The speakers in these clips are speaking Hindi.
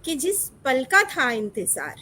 कि जिस पल का था इंतजार,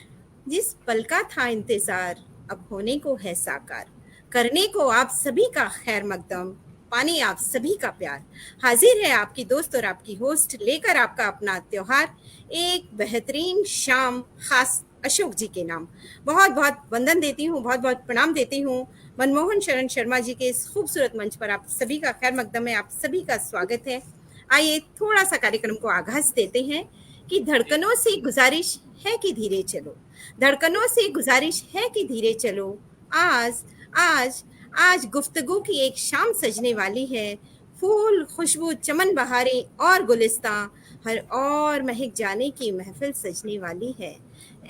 जिस पल का था इंतजार, अब होने को है साकार। करने को आप सभी का खैर मकदम, पाने आप सभी का प्यार। हाजिर है आपकी दोस्त और आपकी होस्ट लेकर आपका अपना त्योहार, एक बेहतरीन शाम खास अशोक जी के नाम। बहुत बहुत वंदन देती हूँ, बहुत बहुत प्रणाम देती हूँ। मनमोहन शरण शर्मा जी के इस खूबसूरत मंच पर आप सभी का खैर मकदम है, आप सभी का स्वागत है। आइए थोड़ा सा कार्यक्रम को आगाज देते हैं कि धड़कनों से गुजारिश है कि धीरे चलो, धड़कनों से गुजारिश है कि धीरे चलो। आज आज आज गुफ्तगू की एक शाम सजने वाली है। फूल खुशबू चमन बहारें और गुलिस्तां, हर और महक जाने की महफिल सजने वाली है।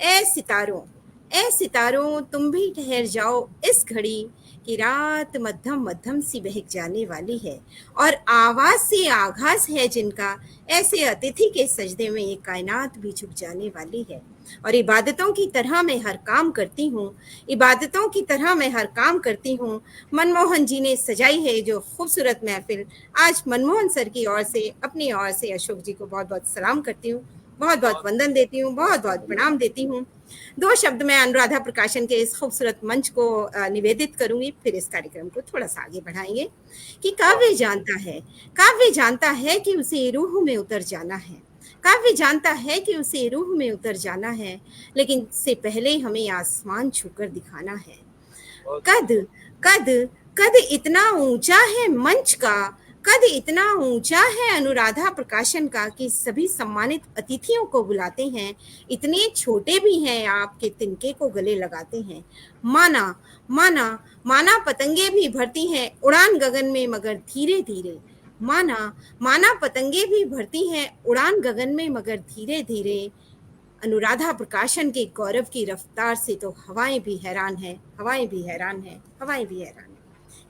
ए सितारों, ए सितारों, तुम भी ठहर जाओ इस घड़ी कि रात मध्यम मध्यम सी बहक जाने वाली है। और आवाज से आगाज है जिनका, ऐसे अतिथि के सजदे में ये कायनात भी झुक जाने वाली है। और इबादतों की तरह मैं हर काम करती हूँ, इबादतों की तरह मैं हर काम करती हूँ। मनमोहन जी ने सजाई है जो खूबसूरत महफिल। आज मनमोहन सर की ओर से, अपनी ओर से अशोक जी को बहुत बहुत सलाम करती हूँ, बहुत बहुत वंदन देती हूँ, बहुत बहुत प्रणाम देती हूँ। दो शब्द मैं अनुराधा प्रकाशन के इस खूबसूरत मंच को निवेदित करूंगी, फिर इस कार्यक्रम को थोड़ा सा आगे बढ़ाएंगे। कि काव्य जानता है कि उसे रूह में उतर जाना है, काव्य जानता है कि उसे रूह में उतर जाना है, लेकिन से पहले हमें आसमान छूकर दिखाना है। कद कद कद इतना ऊंचा है मंच का, कद इतना ऊंचा है अनुराधा प्रकाशन का कि सभी सम्मानित अतिथियों को बुलाते हैं। इतने छोटे भी हैं आपके तिनके को गले लगाते हैं। माना माना माना पतंगे भी भरती हैं उड़ान गगन में मगर धीरे धीरे। माना माना पतंगे भी भरती हैं उड़ान गगन में मगर धीरे धीरे। अनुराधा प्रकाशन के गौरव की रफ्तार से तो हवाएं भी हैरान हैं, हवाएं भी हैरान हैं, हवाएं भी हैरान हैं।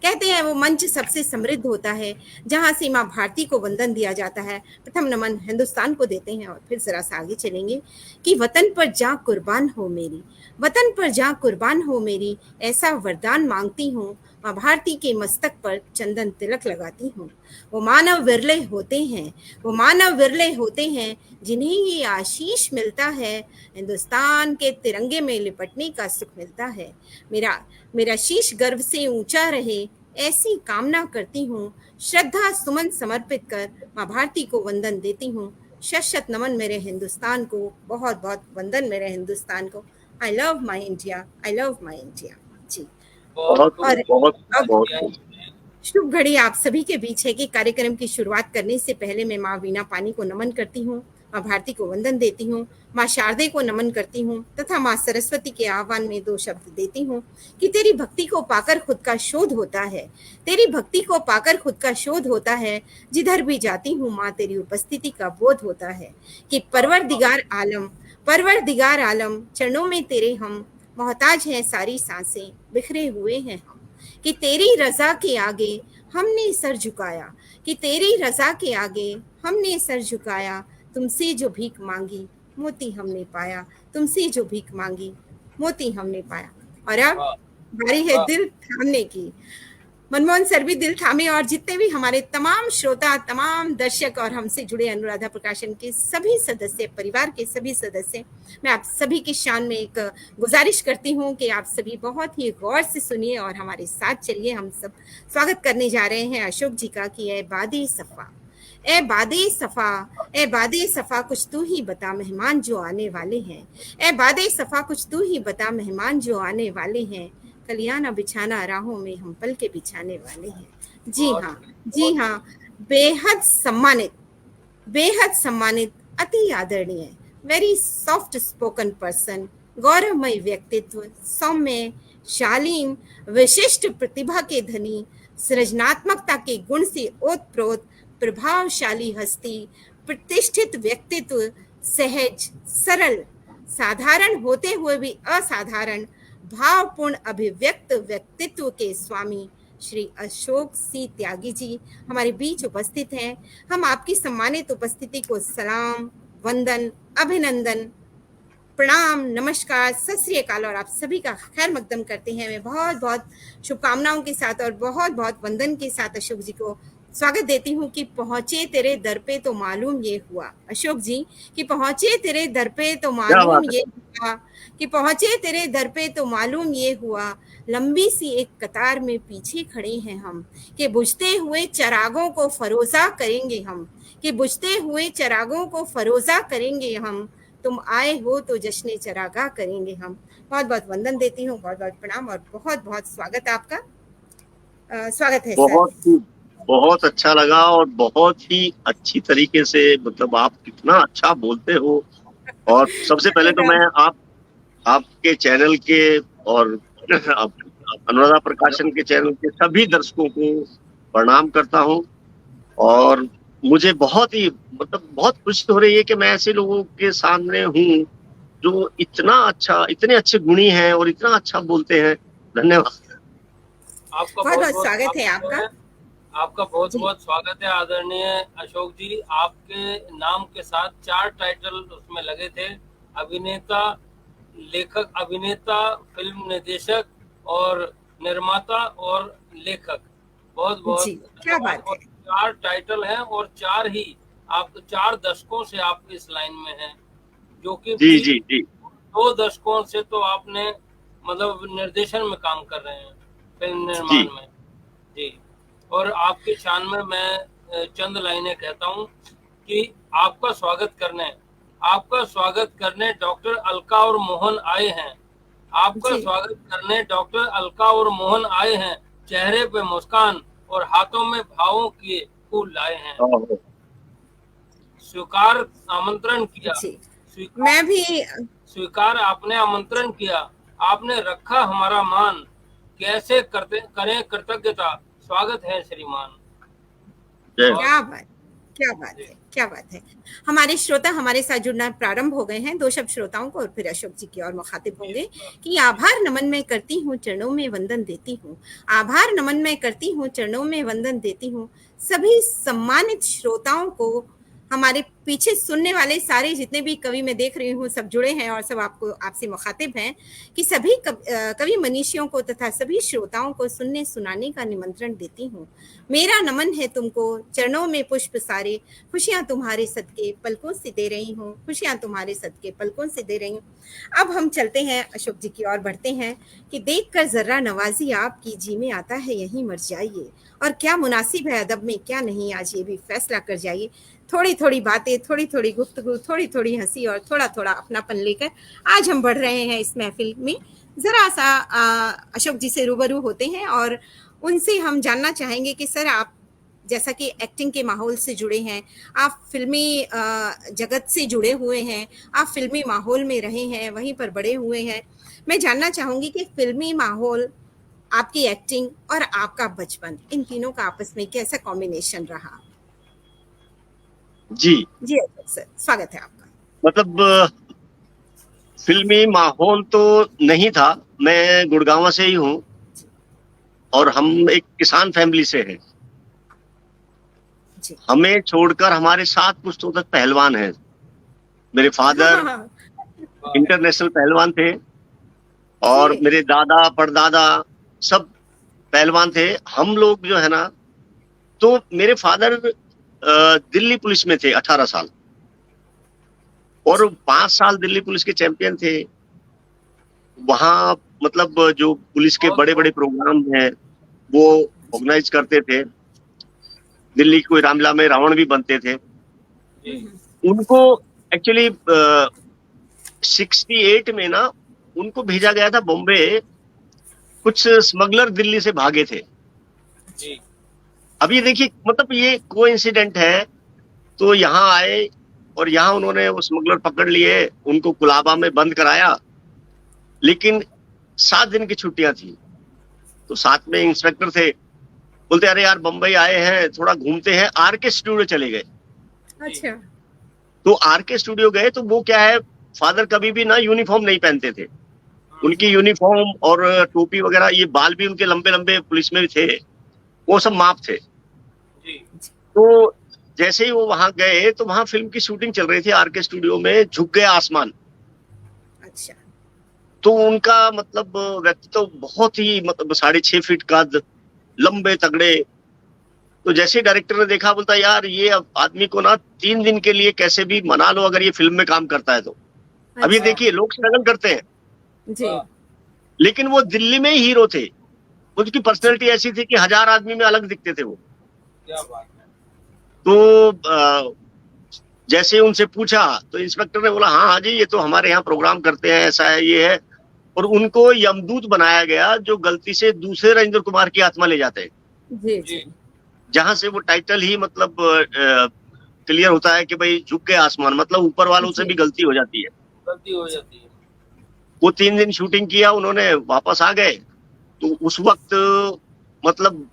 कहते हैं वो मंच सबसे समृद्ध होता है जहां से माँ भारती को वंदन दिया जाता है। प्रथम नमन हिंदुस्तान को देते हैं और फिर जरा सा आगे चलेंगे कि वतन पर जा कुर्बान हो मेरी, वतन पर जा कुर्बान हो मेरी, ऐसा वरदान मांगती हूँ। माँ भारती के मस्तक पर चंदन तिलक लगाती हूँ। वो मानव विरले होते हैं, वो मानव विरले होते हैं जिन्हें ये आशीष मिलता है, हिंदुस्तान के तिरंगे में लिपटने का सुख मिलता है। मेरा मेरा शीश गर्व से ऊंचा रहे, ऐसी कामना करती हूँ। श्रद्धा सुमन समर्पित कर माँ भारती को वंदन देती हूँ। शत शत नमन मेरे हिंदुस्तान को, बहुत बहुत वंदन मेरे हिंदुस्तान को। I love my India, I love my India ji. बहुत और बहुत अब बहुत शुभ घड़ी आप सभी के बीच है कि कार्यक्रम की शुरुआत करने से पहले मैं माँ वीणा पानी को नमन करती हूँ, माँ भारती को वंदन देती हूँ, माँ शारदे को नमन करती हूँ तथा माँ सरस्वती के आह्वान में दो शब्द देती हूँ कि तेरी भक्ति को पाकर खुद का शोध होता है, तेरी भक्ति को पाकर खुद का शोध होता है। जिधर भी जाती हूँ माँ तेरी उपस्थिति का बोध होता है। कि परवरदिगार आलम चरणों में तेरे हम, मोहताज हैं सारी सांसें, बिखरे हुए हैं हम। कि तेरी रजा के आगे हमने सर झुकाया, कि तेरी रजा के आगे हमने सर झुकाया। तुमसे जो भीख मांगी मोती हमने पाया, तुमसे जो भीख मांगी मोती हमने पाया। और अब बारी है दिल थामने की। मनमोहन सर भी दिल थामे और जितने भी हमारे तमाम श्रोता, तमाम दर्शक और हमसे जुड़े अनुराधा प्रकाशन के सभी सदस्य, परिवार के सभी सदस्य, मैं आप सभी की शान में एक गुजारिश करती हूँ कि आप सभी बहुत ही गौर से सुनिए और हमारे साथ चलिए। हम सब स्वागत करने जा रहे हैं अशोक जी का कि ए बादे सफा, ए बादे सफा, ए बादे सफा कुछ तू ही बता मेहमान जो आने वाले हैं। ए बादे सफा कुछ तू ही बता मेहमान जो आने वाले हैं। कलियाना बिछाना राहों में हम पल के बिछाने वाले हैं। जी हाँ, जी हाँ, बेहद सम्मानित, बेहद सम्मानित, अति आदरणीय, वेरी सॉफ्ट स्पोकन पर्सन, गौरवमय व्यक्तित्व, सौम्य, शालीन, विशिष्ट प्रतिभा के धनी, सृजनात्मकता के गुण से ओतप्रोत, प्रभावशाली हस्ती, प्रतिष्ठित व्यक्तित्व, सहज, सरल, साधारण होते हुए भी असाधारण, भावपूर्ण अभिव्यक्त व्यक्तित्व के स्वामी श्री अशोक सी त्यागी जी हमारे बीच उपस्थित हैं। हम आपकी सम्मानित उपस्थिति को सलाम, वंदन, अभिनंदन, प्रणाम, नमस्कार, सत श्री अकाल और आप सभी का खैर मकदम करते हैं। मैं बहुत बहुत शुभकामनाओं के साथ और बहुत बहुत वंदन के साथ अशोक जी को स्वागत देती हूँ कि पहुंचे तेरे दर पे तो मालूम ये हुआ, अशोक जी, कि पहुंचे तेरे दर पे तो क्या मालूम बात है। ये हुआ, कि पहुंचे तेरे दर पे तो मालूम ये हुआ, लंबी सी एक कतार में पीछे खड़े हैं हम, कि बुझते हुए चिरागों को फरोजा करेंगे हम, कि बुझते हुए चिरागों को फरोजा करेंगे हम, तुम आए हो तो जश्न चरागा करेंगे हम। बहुत बहुत वंदन देती हूँ, बहुत बहुत प्रणाम और बहुत बहुत स्वागत आपका। स्वागत है सर। बहुत ही बहुत अच्छा लगा और बहुत ही अच्छी तरीके से मतलब आप कितना अच्छा बोलते हो। और सबसे पहले तो मैं आपके चैनल के और अनुराधा प्रकाशन के चैनल के सभी दर्शकों को प्रणाम करता हूँ। और मुझे बहुत ही मतलब बहुत खुशी हो रही है कि मैं ऐसे लोगों के सामने हूँ जो इतने अच्छे गुणी हैं और इतना अच्छा बोलते हैं। धन्यवाद। आपका बहुत बहुत बहुत बहुत स्वागत है स्वागत आपका। है। आपका बहुत जी बहुत स्वागत है आदरणीय अशोक जी। आपके नाम के साथ 4 टाइटल उसमें लगे थे, अभिनेता, लेखक, अभिनेता, फिल्म निर्देशक और निर्माता और लेखक। बहुत बहुत जी, क्या धन्यवाद। बात और है। 4 टाइटल हैं और 4 ही आप 4 दशकों से आप इस लाइन में हैं, जो कि जी जी जी। 2 दशकों से तो आपने मतलब निर्देशन में काम कर रहे हैं, फिल्म जी निर्माण में। जी। और आपकी शान में मैं चंद लाइनें कहता हूँ कि आपका स्वागत करने डॉक्टर अलका और मोहन आए हैं। आपका जी स्वागत करने डॉक्टर अलका और मोहन आए हैं। चेहरे पे मुस्कान और हाथों में भावों के फूल लाए हैं। ओहो, स्वीकार आमंत्रण किया। जी, स्वीकार मैं भी स्वीकार आपने आमंत्रण किया। आपने रखा हमारा मान। कैसे करते करें कृतज्ञता। स्वागत है श्रीमान। जय हो। बहुत क्या बात, क्या बात जी। है, क्या बात है। हमारे श्रोता हमारे साथ जुड़ना प्रारंभ हो गए हैं। 2 शब्द श्रोताओं को और फिर अशोक जी की ओर मुखातिब होंगे कि आभार नमन मैं करती हूँ, चरणों में वंदन देती हूँ। आभार नमन मैं करती हूँ, चरणों में वंदन देती हूँ। सभी सम्मानित श्रोताओं को, हमारे पीछे सुनने वाले सारे जितने भी कवि मैं देख रही हूँ सब जुड़े हैं और सब आपको आपसे मुखातिब हैं, कि सभी कवि मनीषियों को तथा सभी श्रोताओं को सुनने सुनाने का निमंत्रण देती हूँ। मेरा नमन है तुमको, चरणों में पुष्प सारे, खुशियां तुम्हारे सदके पलकों से दे रही हूँ, खुशियां तुम्हारे सदके पलकों से दे रही हूँ। अब हम चलते हैं अशोक जी की ओर बढ़ते हैं कि देखकर जर्रा नवाजी आपकी, जी में आता है यहीं मर जाइए, और क्या मुनासिब है अदब में क्या नहीं, आज ये भी फैसला कर जाइए। थोड़ी थोड़ी बातें, थोड़ी थोड़ी गुफ्तगू, थोड़ी थोड़ी हंसी और थोड़ा थोड़ा अपनापन लेकर आज हम बढ़ रहे हैं इस महफिल में। जरा सा अशोक जी से रूबरू होते हैं और उनसे हम जानना चाहेंगे कि सर, आप जैसा कि एक्टिंग के माहौल से जुड़े हैं, आप फिल्मी जगत से जुड़े हुए हैं, आप फिल्मी माहौल में रहे हैं, वहीं पर बड़े हुए हैं। मैं जानना चाहूंगी कि फिल्मी माहौल, आपकी एक्टिंग और आपका बचपन, इन तीनों का आपस में कैसा कॉम्बिनेशन रहा। जी। जी अशोक सर, स्वागत है आपका। मतलब फिल्मी माहौल तो नहीं था। मैं गुड़गांव से ही हूँ और हम एक किसान फैमिली से हैं। जी हमें छोड़कर हमारे 7 पुश्तों तक पहलवान हैं। मेरे हाँ हाँ फादर हाँ। इंटरनेशनल पहलवान थे जी और मेरे दादा परदादा सब पहलवान थे। हम लोग जो है ना, तो मेरे फादर दिल्ली पुलिस में थे 18 साल और जी 5 साल दिल्ली पुलिस के चैंपियन थे। वहां मतलब जो पुलिस के बहुत बड़े बड़े बहुत प्रोग्राम हैं वो ऑर्गेनाइज करते थे। दिल्ली की कोई रामलीला में रावण भी बनते थे। जी। उनको एक्चुअली 68 में ना उनको भेजा गया था बॉम्बे। कुछ स्मगलर दिल्ली से भागे थे। जी। अब ये देखिए मतलब ये कोइंसिडेंट है। तो यहाँ आए और यहाँ उन्होंने वो स्मगलर पकड़ लिए, उनको कुलाबा में बंद कराया। लेकिन 7 दिन की छुट्टियां थी तो साथ में इंस्पेक्टर थे। बोलते अरे यार बम्बई आए हैं थोड़ा घूमते हैं, आर के स्टूडियो चले गए। जी। अच्छा। तो आर के स्टूडियो गए तो वो क्या है, फादर कभी भी ना यूनिफॉर्म नहीं पहनते थे। उनकी यूनिफॉर्म और टोपी वगैरह, ये बाल भी उनके लंबे लंबे पुलिस में भी थे, वो सब माप थे। जी। तो जैसे ही वो वहां गए तो वहां फिल्म की शूटिंग चल रही थी आर के स्टूडियो में, झुक गया आसमान। अच्छा। तो उनका मतलब व्यक्तित्व तो बहुत ही मतलब 6.5 फीट कद, लंबे तगड़े, तो जैसे डायरेक्टर ने देखा, बोलता यार ये अब आदमी को ना 3 दिन के लिए कैसे भी मना लो, अगर ये फिल्म में काम करता है तो। अब ये अच्छा। देखिए, लोग स्ट्रगल करते हैं, जी वाह, लेकिन वो दिल्ली में ही हीरो थे। उनकी जी पर्सनैलिटी ऐसी थी कि 1000 आदमी में अलग दिखते थे वो। क्या बात है। तो जैसे उनसे पूछा तो इंस्पेक्टर ने बोला हाँ हाँ जी, ये तो हमारे यहाँ प्रोग्राम करते हैं, ऐसा है, ये है। और उनको यमदूत बनाया गया, जो गलती से दूसरे राजेंद्र कुमार की आत्मा ले जाते हैं, जी जी जी जहां से वो टाइटल ही मतलब क्लियर होता है कि भाई झुक के आसमान, मतलब ऊपर वालों से जी भी गलती हो जाती है। गलती हो जाती है। वो 3 दिन शूटिंग किया उन्होंने, वापस आ गए। तो उस वक्त मतलब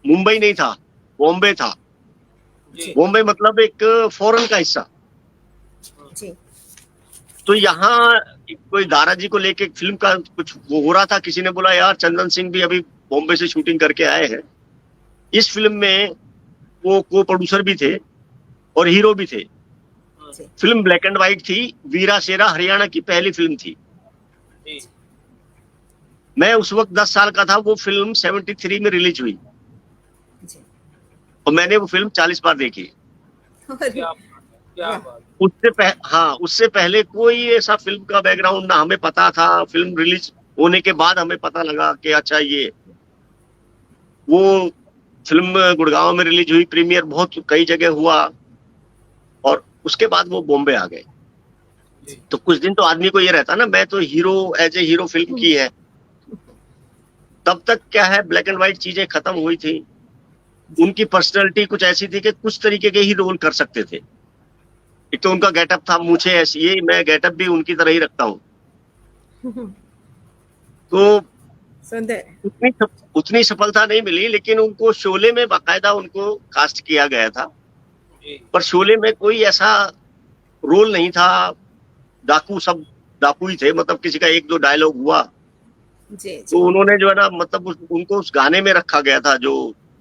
मुंबई नहीं था, बॉम्बे था। जी बॉम्बे मतलब एक फॉरेन का हिस्सा। जी तो यहाँ कोई दाराजी को लेके एक फिल्म का कुछ वो हो रहा था, किसी ने बोला यार चंदन सिंह भी अभी बॉम्बे से शूटिंग करके आए हैं, इस फिल्म में वो को प्रोड्यूसर भी थे और हीरो भी थे। जी फिल्म ब्लैक एंड व्हाइट थी, वीरा शेरा हरियाणा की पहली फिल्म थी। जी मैं उस वक्त 10 साल का था, वो फिल्म 73 में रिलीज हुई जी। और मैंने वो फिल्म 40 बार देखी। अरे क्या बात है, क्या वाह। बात है। हाँ, उससे पहले कोई ऐसा फिल्म का बैकग्राउंड ना हमें पता था। फिल्म रिलीज होने के बाद हमें पता लगा कि अच्छा ये वो फिल्म गुड़गांव में रिलीज हुई, प्रीमियर बहुत कई जगह हुआ, और उसके बाद वो बॉम्बे आ गए। जी तो कुछ दिन तो आदमी को ये रहता ना, मैं तो hero, as a hero film की है। तब तक क्या है, ब्लैक एंड व्हाइट चीजें खत्म हुई थी। उनकी पर्सनैलिटी कुछ ऐसी थी कि कुछ तरीके के ही रोल कर सकते थे। एक तो उनका गेटअप था, मूछें ऐसी, ये मैं गेटअप भी उनकी तरह ही रखता हूँ। तो सुंदर। उतनी सफलता नहीं मिली, लेकिन उनको शोले में बाकायदा उनको कास्ट किया गया था। जी पर शोले में कोई ऐसा रोल नहीं था। डाकू सब डाकू ही थे, मतलब किसी का एक दो डायलॉग हुआ जी तो जी उन्होंने जो है ना, मतलब उनको उस गाने में रखा गया था जो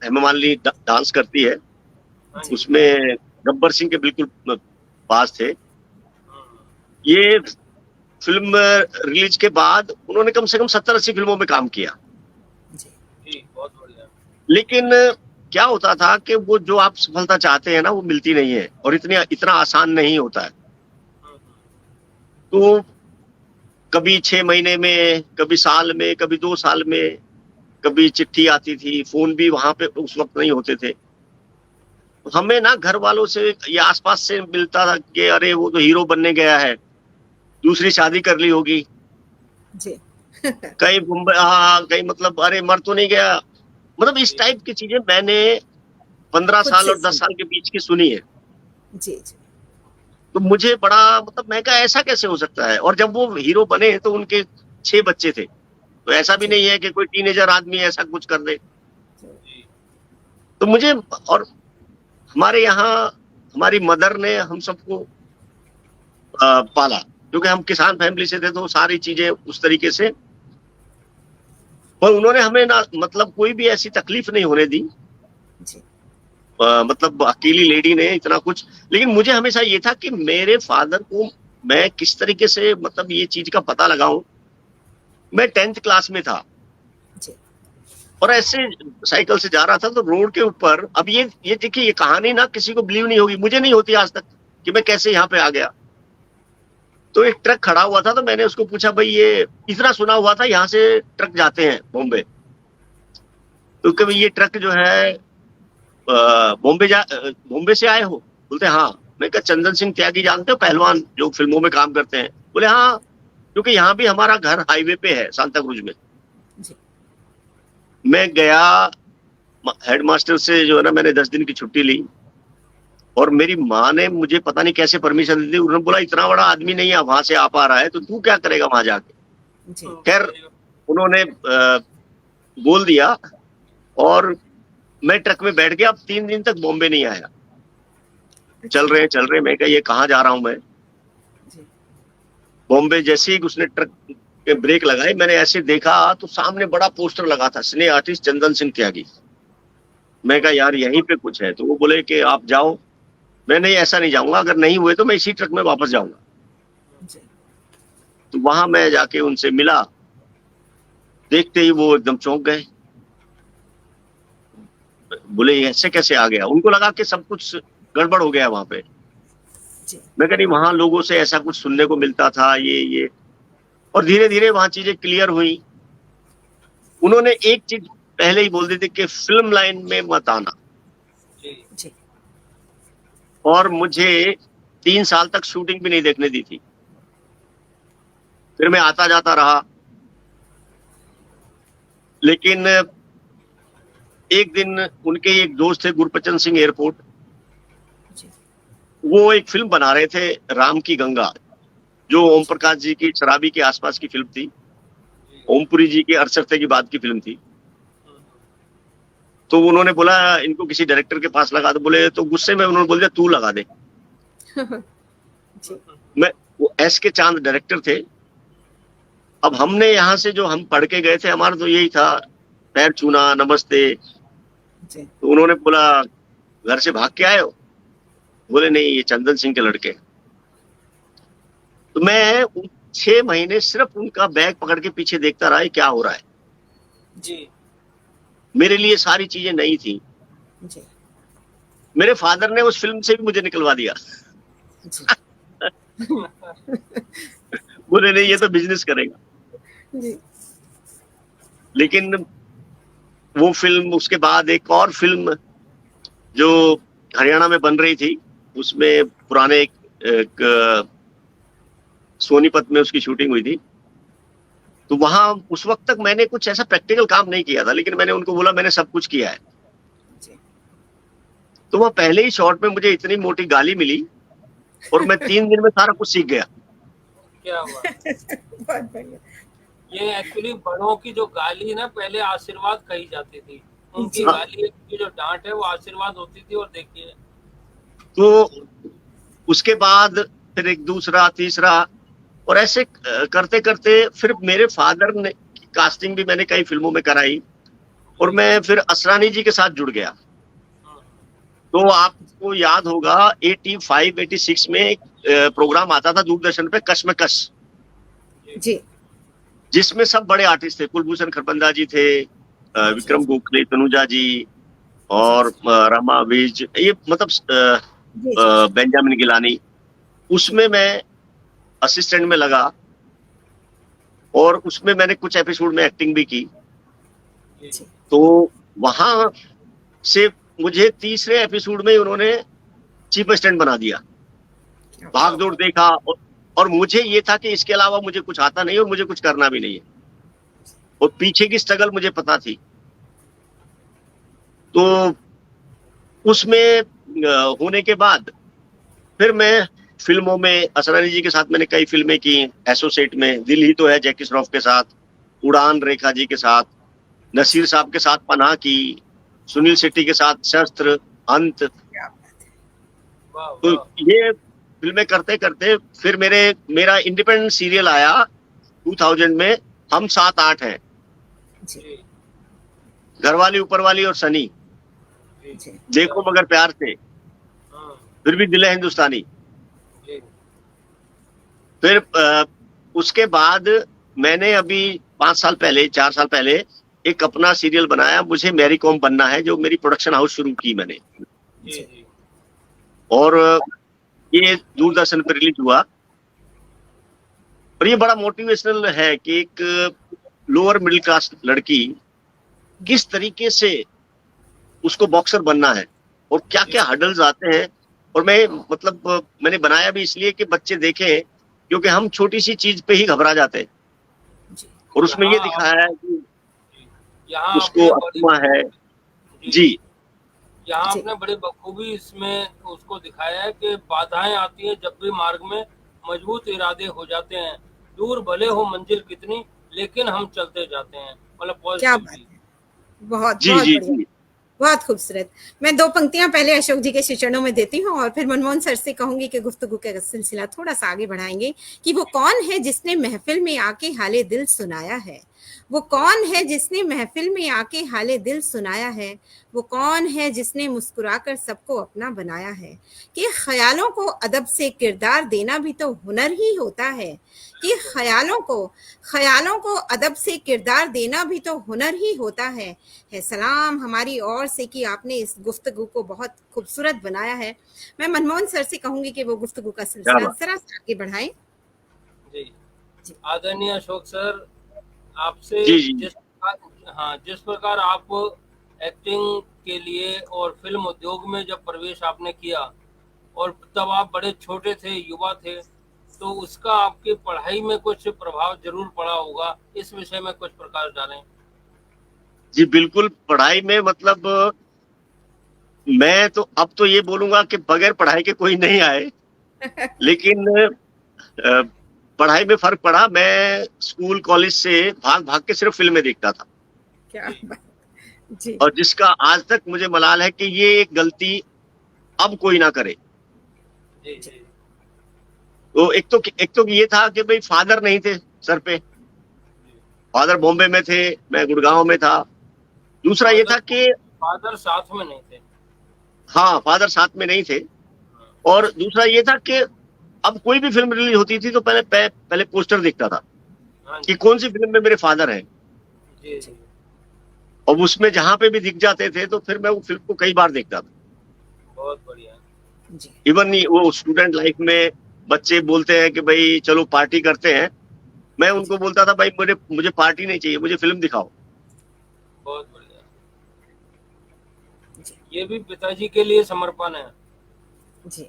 हेमा मालिनी डांस करती है, हाँ जी। उसमें गब्बर सिंह के बिल्कुल पास थे। हम्म, ये फिल्म रिलीज के बाद उन्होंने कम से कम 70-80 फिल्मों में काम किया। जी जी बहुत बढ़िया। लेकिन क्या होता था कि वो जो आप सफलता चाहते हैं ना, वो मिलती नहीं है, और इतना आसान नहीं होता है। हम्म, तो कभी 6 महीने में, कभी साल में, कभी 2 साल में, कभी चिट्ठी आती थी, फोन भी वहां पे उस वक्त नहीं होते थे। तो हमें ना घर वालों से या आसपास से मिलता था कि अरे वो तो हीरो बनने गया है, दूसरी शादी कर ली होगी, जी कहीं मुंबई, हाँ कहीं, मतलब अरे मर तो नहीं गया। मतलब इस जी टाइप की चीजें मैंने 15 खुद साल से और 10 सुन। साल के बीच की सुनी है। जी जी तो मुझे बड़ा, मतलब मैं कहा ऐसा कैसे हो सकता है। और जब वो हीरो बने तो उनके 6 बच्चे थे। तो ऐसा भी जी नहीं है कि कोई टीनेजर आदमी ऐसा कुछ कर दे। जी जी तो मुझे, और हमारे यहाँ हमारी मदर ने हम सबको पाला, क्योंकि हम किसान फैमिली से थे, तो सारी चीजें उस तरीके से। पर उन्होंने हमें ना, मतलब कोई भी ऐसी तकलीफ नहीं होने दी। जी मतलब अकेली लेडी ने इतना कुछ। लेकिन मुझे हमेशा ये था कि मेरे फादर को मैं किस तरीके से, मतलब ये चीज का पता लगाऊं। मैं 10th क्लास में था जी और ऐसे साइकिल से जा रहा था, तो रोड के ऊपर, अब ये देखिए, ये कहानी ना किसी को बिलीव नहीं होगी, मुझे नहीं होती आज तक, कि मैं कैसे यहाँ पे आ गया। तो एक ट्रक खड़ा हुआ था, तो मैंने उसको पूछा भाई, ये इतना सुना हुआ था यहाँ से ट्रक जाते हैं बॉम्बे, तो कि भाई ये ट्रक जो है बॉम्बे से आए हो? बोलते हाँ। मैं कहा चंदन सिंह त्यागी जानते हो, पहलवान जो फिल्मों में काम करते हैं? बोले हाँ, क्योंकि यहाँ भी हमारा घर हाईवे पे है, सांता क्रूज में। जी मैं गया, हेडमास्टर से जो है ना, मैंने 10 दिन की छुट्टी ली, और मेरी माँ ने मुझे पता नहीं कैसे परमिशन दी थी। उन्होंने बोला इतना बड़ा आदमी नहीं है, वहां से आ पा रहा है, तो तू क्या करेगा वहां जाके। जी खैर उन्होंने बोल दिया, और मैं ट्रक में बैठ गया। अब 3 दिन तक बॉम्बे नहीं आया। अच्छा। चल रहे, मैं कहा ये कहाँ जा रहा हूँ मैं। जी बॉम्बे जैसे ही उसने ट्रक के ब्रेक लगाई, मैंने ऐसे देखा तो सामने बड़ा पोस्टर लगा था, सिने आर्टिस्ट चंदन सिंह त्यागी। मैं कहा यार यहीं पे कुछ है। तो वो बोले कि आप जाओ। मैं नहीं, ऐसा नहीं जाऊंगा, अगर नहीं हुए तो मैं इसी ट्रक में वापस जाऊंगा। जी तो वहां मैं जाके उनसे मिला, देखते ही वो एकदम चौंक गए। बोले ये ऐसे कैसे आ गया, उनको लगा कि सब कुछ गड़बड़ हो गया वहां पे। जी मैं कह नहीं, वहां लोगों से ऐसा कुछ सुनने को मिलता था ये, और धीरे धीरे वहां चीजें क्लियर हुई। उन्होंने एक चीज पहले ही बोल दी थी कि फिल्म लाइन में मत आना, जी जी और मुझे 3 साल तक शूटिंग भी नहीं देखने दी थी। फिर मैं आता जाता रहा, लेकिन एक दिन उनके एक दोस्त थे गुरबचन सिंह एयरपोर्ट, जी वो एक फिल्म बना रहे थे राम की गंगा, जो ओम प्रकाश जी की शराबी के आसपास की फिल्म थी, जी ओमपुरी जी के अरसरते की बात की फिल्म थी। हम्म, तो उन्होंने बोला इनको किसी डायरेक्टर के पास लगा दो, बोले, तो गुस्से में उन्होंने बोल दिया तू लगा दे। जी मैं, वो एस के चांद डायरेक्टर थे। अब हमने यहाँ से जो हम पढ़ के गए थे, हमारा तो यही था, पैर छूना, नमस्ते। जी तो उन्होंने बोला घर से भाग के आए हो? बोले नहीं, ये चंदन सिंह के लड़के। तो मैं 6 महीने सिर्फ उनका बैग पकड़ के पीछे देखता रहा, ये क्या हो रहा है। जी मेरे लिए सारी चीजें नई थी। जी मेरे फादर ने उस फिल्म से भी मुझे निकलवा दिया। जी बोले नहीं, ये तो बिजनेस करेगा। जी लेकिन वो फिल्म, उसके बाद एक और फिल्म जो हरियाणा में बन रही थी, उसमें पुराने एक सोनीपत में उसकी शूटिंग हुई थी। तो वहां उस वक्त तक मैंने कुछ ऐसा प्रैक्टिकल काम नहीं किया था, लेकिन मैंने उनको बोला मैंने सब कुछ किया है। जी तो वह पहले ही शॉट में मुझे इतनी मोटी गाली मिली, और मैं 3 दिन में सारा कुछ सीख गया। क्या हुआ? बहुत बढ़िया। ये एक्चुअली बड़ों की जो गाली ना पहले आशीर्वाद कही जाती थी, उनकी हाँ। गाली की जो डांट है वो आशीर्वाद होती थी। और देखिए तो उसके बाद फिर एक दूसरा, तीसरा, और ऐसे करते करते फिर मेरे फादर ने कास्टिंग भी मैंने कई फिल्मों में कराई, और मैं फिर असरानी जी के साथ जुड़ गया। तो आपको याद होगा 85, 86 में एक प्रोग्राम आता था दूरदर्शन पे, कश्मकश, जी जिसमें सब बड़े आर्टिस्ट थे। कुलभूषण खरबंदा जी थे, विक्रम गोखले, तनुजा जी, और रमा विज, ये मतलब जी जी बेंजामिन गिलानी। उसमें मैं असिस्टेंट में लगा, और उसमें मैंने कुछ एपिसोड में एक्टिंग भी की। जी तो वहां से मुझे तीसरे एपिसोड में ही उन्होंने चीफ असिस्टेंट बना दिया। भाग दौड़ देखा, और मुझे ये था कि इसके अलावा मुझे कुछ आता नहीं और मुझे कुछ करना भी नहीं है, और पीछे की स्ट्रगल मुझे पता थी। तो उसमें होने के बाद फिर मैं फिल्मों में, असरानी जी के साथ मैंने कई फिल्में की। एसोसिएट में दिल ही तो है जैकी श्रॉफ के साथ, उड़ान रेखा जी के साथ, नसीर साहब के साथ पनाह की, सुनील शेट्टी के साथ शस्त्र, अंत। वाह तो वाह, ये फिल्में करते करते फिर मेरा इंडिपेंडेंट सीरियल आया 2000 में, हम 7-8 हैं, जी घरवाली, ऊपरवाली और सनी, जी जी देखो मगर प्यार से, हाँ, फिर भी दिल है हिंदुस्तानी। जी फिर उसके बाद मैंने अभी 4 साल पहले एक अपना सीरियल बनाया, मुझे मैरी कॉम बनना है, जो मेरी प्रोडक्शन हाउस शुरू की मैंने, जी जी और ये दूरदर्शन पर रिलीज हुआ। और ये बड़ा मोटिवेशनल है कि एक लोअर मिडिल क्लास लड़की किस तरीके से उसको बॉक्सर बनना है, और क्या क्या हर्डल्स आते हैं। और मैं मतलब मैंने बनाया भी इसलिए कि बच्चे देखें, क्योंकि हम छोटी सी चीज पे ही घबरा जाते हैं, जी और उसमें ये यहाँ दिखाया है कि यहाँ उसको आपने बड़ी आत्मा है। जी यहाँ जी आपने बड़ी बखूबी इसमें उसको दिखाया है कि बाधाएं आती हैं जब भी मार्ग में, मजबूत इरादे हो जाते हैं, दूर भले हो मंजिल कितनी, लेकिन हम चलते जाते हैं। मतलब क्या बात पॉजिटिवली। है, बहुत जी बहुत जी बढ़िया, जी बहुत खूबसूरत। मैं 2 पंक्तियां पहले अशोक जी के चरणों में देती हूँ, और फिर मनमोहन सर से कहूंगी कि गुफ्तगू का सिलसिला थोड़ा सा आगे बढ़ाएंगे कि वो कौन है जिसने महफिल में आके हाले दिल सुनाया है। वो कौन है जिसने महफिल में आके हाले दिल सुनाया है, वो कौन है जिसने मुस्कुराकर सबको अपना बनाया है। कि ख्यालों को अदब से किरदार देना भी तो हुनर ही होता है, कि ख्यालों को अदब से किरदार देना भी तो हुनर ही होता है। सलाम हमारी ओर से कि आपने इस गुफ्तगू को बहुत खूबसूरत बनाया है। मैं मनमोहन सर से कहूंगी कि वो गुफ्तगू का सिलसिला जरा आगे बढ़ाएं। जी आदरणीय अशोक सर, आपसे जिस प्रकार आप एक्टिंग के लिए और फिल्म उद्योग में जब प्रवेश आपने किया और तब आप बड़े छोटे थे, युवा थे, तो उसका आपकी पढ़ाई में कुछ प्रभाव जरूर पड़ा होगा। इस विषय में कुछ प्रकाश डालें। जी बिल्कुल, पढ़ाई में मतलब मैं तो अब तो ये बोलूंगा कि बगैर पढ़ाई के कोई नहीं आए, लेकिन पढ़ाई में फर्क पड़ा। मैं स्कूल कॉलेज से भाग भाग के सिर्फ फिल्में देखता था। क्या बात जी। और जिसका आज तक मुझे मलाल है कि ये एक गलती अब कोई ना करे। जी। तो एक तो ये था कि भाई फादर नहीं थे सर पे, फादर बॉम्बे में थे, मैं गुड़गांव में था। दूसरा ये था कि फादर साथ में नहीं थे। हाँ, फादर साथ में नहीं थे। और दूसरा ये था कि अब कोई भी फिल्म रिलीज होती थी तो पहले पोस्टर देखता था कि कौन सी फिल्म में मेरे फादर हैं। जी। और उसमें जहां पे भी दिख जाते थे तो फिर मैं वो फिल्म को कई बार देखता था। बहुत बढ़िया जी। इवन वो स्टूडेंट लाइफ में बच्चे बोलते हैं कि भाई चलो पार्टी करते हैं, मैं उनको बोलता था भाई मुझे पार्टी नहीं चाहिए, मुझे फिल्म दिखाओ। बहुत बढ़िया। ये भी पिताजी के लिए समर्पण है। जी।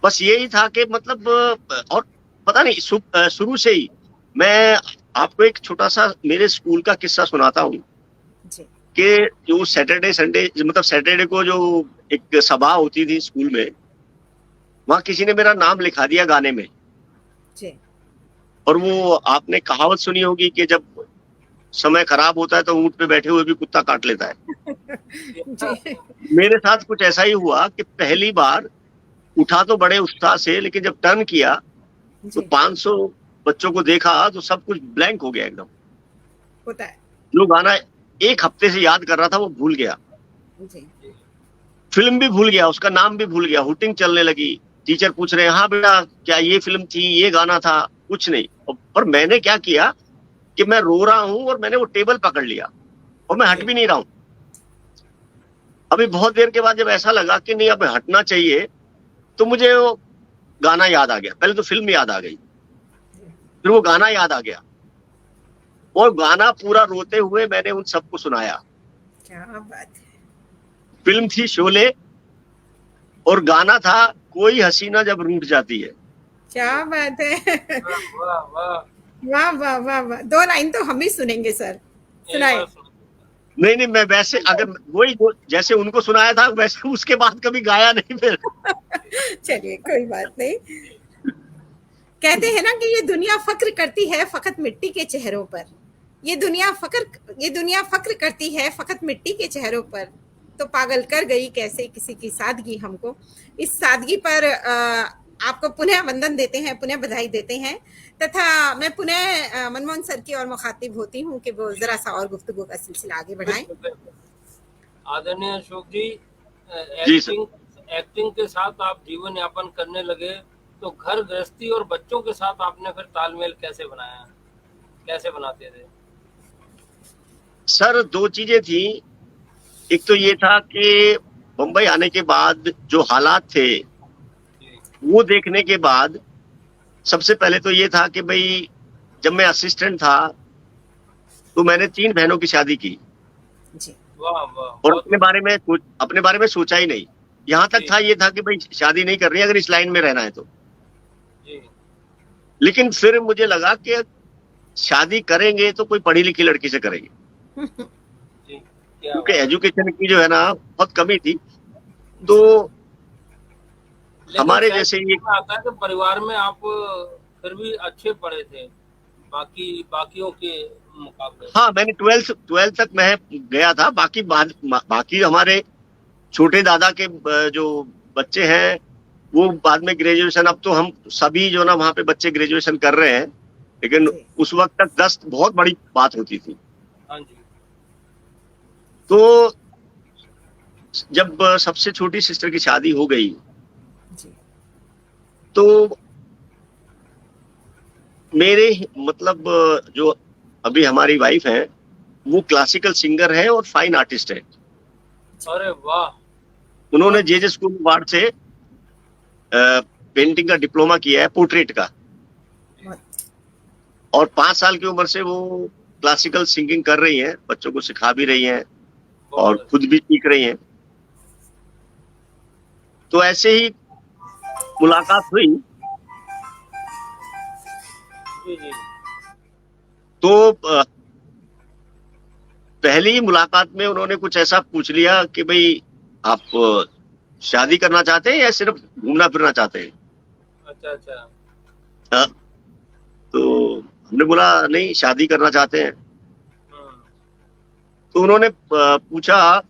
बस यही था कि मतलब और पता नहीं शुरू से ही मैं आपको एक छोटा सा मेरे स्कूल का किस्सा सुनाता हूँ कि जो सैटरडे संडे मतलब सैटरडे को जो एक सभा होती थी स्कूल में, वहां किसी ने मेरा नाम लिखा दिया गाने में जी। और वो आपने कहावत सुनी होगी कि जब समय खराब होता है तो ऊंट पे बैठे हुए भी कुत्ता काट लेता है। जी। मेरे साथ कुछ ऐसा ही हुआ कि पहली बार उठा तो बड़े उत्साह से, लेकिन जब टर्न किया तो 500 बच्चों को देखा तो सब कुछ ब्लैंक हो गया एकदम। होता है। जो गाना एक हफ्ते से याद कर रहा था वो भूल गया, जी। फिल्म भी भूल गया, उसका नाम भी भूल गया। हुटिंग चलने लगी, टीचर पूछ रहे हैं हाँ बेटा क्या ये फिल्म थी, ये गाना था? कुछ नहीं। पर मैंने क्या किया कि मैं रो रहा हूं और मैंने वो टेबल पकड़ लिया और मैं हट भी नहीं रहा हूं। अभी बहुत देर के बाद जब ऐसा लगा कि नहीं अब हटना चाहिए तो मुझे वो गाना याद आ गया। पहले तो फिल्म याद आ गई, फिर वो गाना याद आ गया और गाना पूरा रोते हुए मैंने उन सबको सुनाया। क्या बात है। फिल्म थी शोले और गाना था कोई हसीना जब रूठ जाती है। क्या बात है। वाह वाह वाह वाह वाह वाह। 2 लाइन तो हम ही सुनेंगे सर, सुनाए। नहीं मैं वैसे अगर वही जैसे उनको सुनाया था वैसे उसके बाद कभी गाया नहीं फिर। चलिए कोई बात नहीं। कहते हैं ना कि ये दुनिया फक्र करती है फकत मिट्टी के चेहरों पर। ये दुनिया फक्र करती है फकत मिट्टी के चेहरों पर। तो पागल कर गई कैसे किसी की सादगी हमको। इस सादगी पर आपको पुनः वंदन देते हैं, पुनः बधाई देते हैं तथा मैं पुनः मनमोहन सर की और मुखातिब होती हूँ कि वो जरा सा और गुफ्तगू का सिलसिला आगे बढ़ाएं। आदरणीय अशोक जी, एक्टिंग के साथ आप जीवन यापन करने लगे तो घर गृहस्थी और बच्चों के साथ आपने फिर तालमेल कैसे बनाया, कैसे बनाते थे? सर 2 चीजें थी। एक तो ये था कि मुंबई आने के बाद जो हालात थे वो देखने के बाद सबसे पहले तो ये था कि भाई जब मैं असिस्टेंट था तो मैंने 3 बहनों की शादी की जी। वाह वाह। और अपने बारे में सोचा ही नहीं। यहाँ तक था ये था कि भाई शादी नहीं कर रही अगर इस लाइन में रहना है तो। लेकिन फिर मुझे लगा कि शादी करेंगे तो कोई पढ़ी लिखी लड़की से करेंगे क्योंकि एजुकेशन की जो है ना बहुत कमी थी। तो हमारे जैसे ये आता है कि परिवार में आप फिर भी अच्छे पढ़े थे बाकियों के मुकाबले। हाँ, मैंने 12th तक मैं गया था। बाकी हमारे छोटे दादा के जो बच्चे हैं वो बाद में ग्रेजुएशन, अब तो हम सभी जो ना वहाँ पे बच्चे ग्रेजुएशन कर रहे हैं लेकिन जी। उस वक्त तक 10 बहुत बड़ी बात होती थी। हाँ जी। तो जब सबसे छोटी सिस्टर की शादी हो गई जी। तो मेरे मतलब जो अभी हमारी वाइफ है वो क्लासिकल सिंगर है और फाइन आर्टिस्ट है। अरे वाह, उन्होंने बहुत जे स्कूल अवार्ड से पेंटिंग का डिप्लोमा किया है, पोर्ट्रेट का। बहुत और 5 साल की उम्र से वो क्लासिकल सिंगिंग कर रही हैं, बच्चों को सिखा भी रही हैं और बहुत खुद भी सीख रही हैं। तो ऐसे ही मुलाकात हुई। जी जी। तो पहली ही मुलाकात में उन्होंने कुछ ऐसा पूछ लिया कि भाई आप शादी करना चाहते हैं या सिर्फ घूमना फिरना चाहते हैं। अच्छा अच्छा। हाँ, तो हमने बोला नहीं, शादी करना चाहते हैं। हम्म। तो उन्होंने पूछा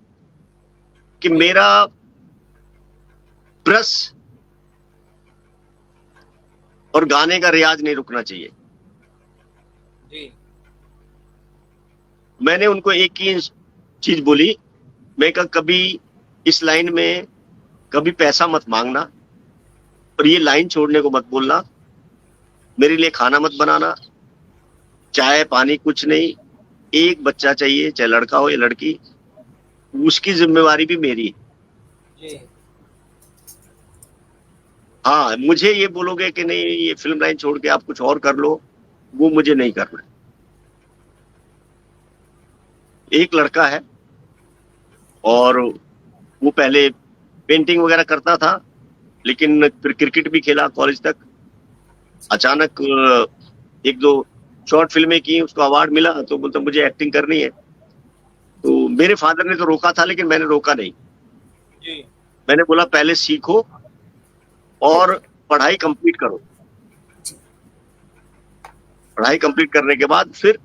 कि मेरा ब्रश और गाने का रियाज नहीं रुकना चाहिए। जी मैंने उनको एक ही चीज बोली, मैं कहा कभी इस लाइन में कभी पैसा मत मांगना और ये लाइन छोड़ने को मत बोलना। मेरे लिए खाना मत बनाना, चाय पानी कुछ नहीं। एक बच्चा चाहिए, चाहे लड़का हो या लड़की, उसकी जिम्मेवारी भी मेरी है। जी। हाँ, मुझे ये बोलोगे कि नहीं ये फिल्म लाइन छोड़ के आप कुछ और कर लो, वो मुझे नहीं करना। एक लड़का है और वो पहले पेंटिंग वगैरह करता था, लेकिन फिर क्रिकेट भी खेला कॉलेज तक। अचानक एक दो शॉर्ट फिल्में की, उसको अवार्ड मिला तो बोलता मुझे एक्टिंग करनी है। तो मेरे फादर ने तो रोका था, लेकिन मैंने रोका नहीं। जी मैंने बोला पहले सीखो और पढ़ाई कंप्लीट करो। जी। पढ़ाई कंप्लीट करने के बाद फिर,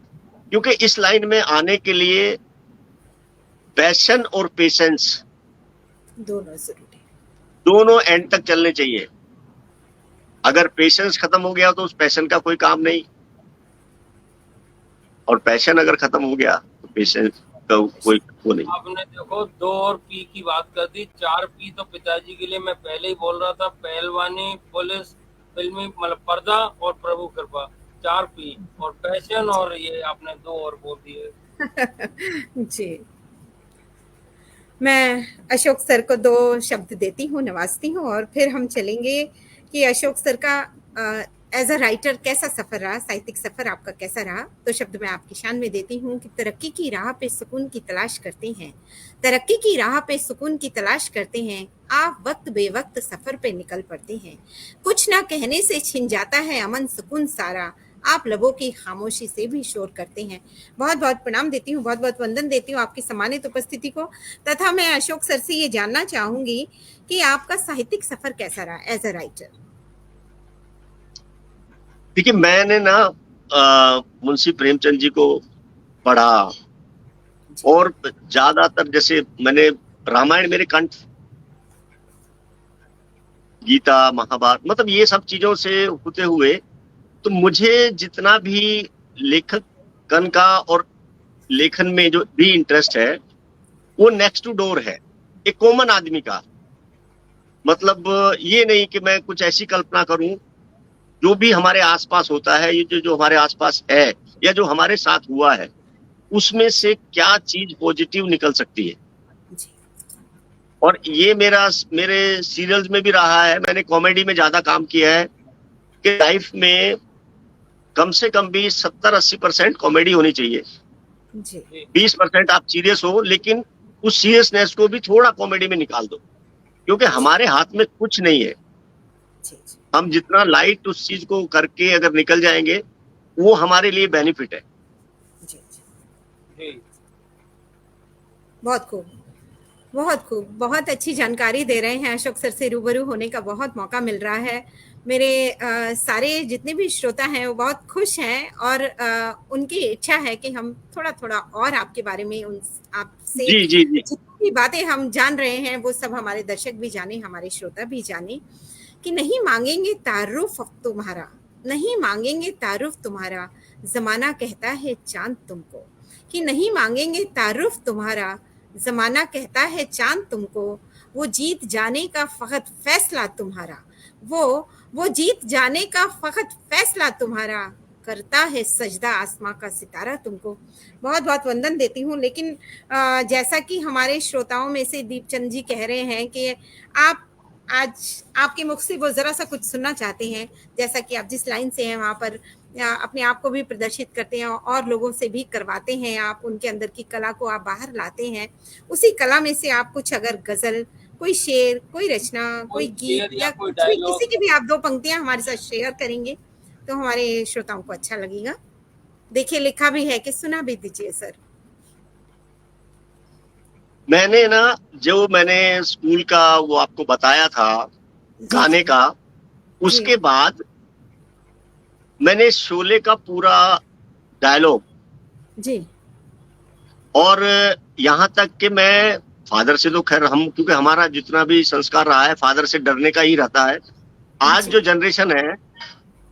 क्योंकि इस लाइन में आने के लिए पैशन और पेशेंस दोनों जरूरी। दोनों एंड तक चलने चाहिए। अगर पेशेंस खत्म हो गया तो उस पैशन का कोई काम नहीं, और पैशन अगर खत्म हो गया तो पेशेंस का कोई वो नहीं। आपने देखो 2 और पी की बात कर दी, 4 पी तो पिताजी के लिए मैं पहले ही बोल रहा था, पहलवानी, पुलिस, फिल्मी मतलब पर्दा और प्रभु कृपा। 4 पी और पैशन, और ये आपने 2 और बोल दिए। जी। मैं अशोक सर को 2 शब्द देती हूँ, नवाजती हूँ और फिर हम चलेंगे कि अशोक सर का एज अ राइटर कैसा सफ़र रहा, साहित्यिक सफ़र आपका कैसा रहा। तो शब्द मैं आपकी शान में देती हूँ कि तरक्की की राह पे सुकून की तलाश करते हैं, तरक्की की राह पे सुकून की तलाश करते हैं, आप वक्त बेवक्त सफ़र पे निकल पड़ते हैं, कुछ ना कहने से छिन जाता है अमन सुकून सारा, आप लबों की खामोशी से भी शोर करते हैं। बहुत बहुत प्रणाम देती हूँ, बहुत बहुत वंदन देती हूँ आपकी सम्मानित उपस्थिति को। तथा मैं अशोक सर से ये जानना चाहूंगी कि आपका साहित्यिक सफर कैसा रहा एज अ राइटर। देखिए, मैंने ना मुंशी प्रेमचंद जी को पढ़ा और ज्यादातर जैसे मैंने रामायण मेरे कंठ, गीता, महाभारत, मतलब ये सब चीजों से होते हुए तो मुझे जितना भी लेखकन का और लेखन में जो भी इंटरेस्ट है वो नेक्स्ट टू डोर है, एक कॉमन आदमी का। मतलब ये नहीं कि मैं कुछ ऐसी कल्पना करूं, जो भी हमारे आसपास होता है, ये जो हमारे आसपास है या जो हमारे साथ हुआ है, उसमें से क्या चीज पॉजिटिव निकल सकती है। जी। और ये मेरे सीरियल्स में भी रहा है। मैंने कॉमेडी में ज्यादा काम किया है कि लाइफ में कम से कम भी 70-80% कॉमेडी होनी चाहिए, जी। 20% आप सीरियस हो, लेकिन उस सीरियसनेस को भी थोड़ा कॉमेडी में निकाल दो, क्योंकि हमारे हाथ में कुछ नहीं है। जी। जी। हम जितना लाइट उस चीज को करके अगर निकल जाएंगे वो हमारे लिए बेनिफिट है। जी। जी बहुत खूब, बहुत खूब, बहुत अच्छी जानकारी दे रहे हैं। अशोक सर से रूबरू होने का बहुत मौका मिल रहा है। मेरे सारे जितने भी श्रोता हैं वो बहुत खुश हैं और उनकी इच्छा है कि हम थोड़ा थोड़ा और आपके बारे में आपसे जी जी जी। जितनी भी बातें हम जान रहे हैं वो सब हमारे दर्शक भी जाने, हमारे श्रोता भी जाने कि नहीं मांगेंगे तारुफ अब तुम्हारा, नहीं मांगेंगे तारुफ तुम्हारा, जमाना कहता है चांद तुमको, कि नहीं मांगेंगे तारुफ तुम्हारा, जमाना कहता है चांद तुमको, वो जीत जाने का फकत फैसला तुम्हारा, वो जीत जाने का फकत फैसला तुम्हारा, करता है सजदा आसमां का सितारा तुमको। बहुत बहुत वंदन देती हूँ। लेकिन जैसा कि हमारे श्रोताओं में से दीपचंद जी कह रहे हैं कि आप आज आपके मुख से वो जरा सा कुछ सुनना चाहते हैं, जैसा कि आप जिस लाइन से हैं वहाँ पर अपने आप को भी प्रदर्शित करते हैं और लोगों से भी करवाते हैं, आप उनके अंदर की कला को आप बाहर लाते हैं। उसी कला में से आप कुछ अगर गजल, कोई शेर, कोई रचना, कोई गीत या कुछ भी, किसी की भी आप 2 पंक्तियां हमारे साथ शेयर करेंगे तो हमारे श्रोताओं को अच्छा लगेगा। देखिए लिखा भी है कि सुना भी दीजिए सर। मैंने स्कूल का वो आपको बताया था गाने का, उसके बाद मैंने शोले का पूरा डायलॉग जी, और यहाँ तक कि मैं फादर से तो खैर हम, क्योंकि हमारा जितना भी संस्कार रहा है फादर से डरने का ही रहता है। आज जो जनरेशन है,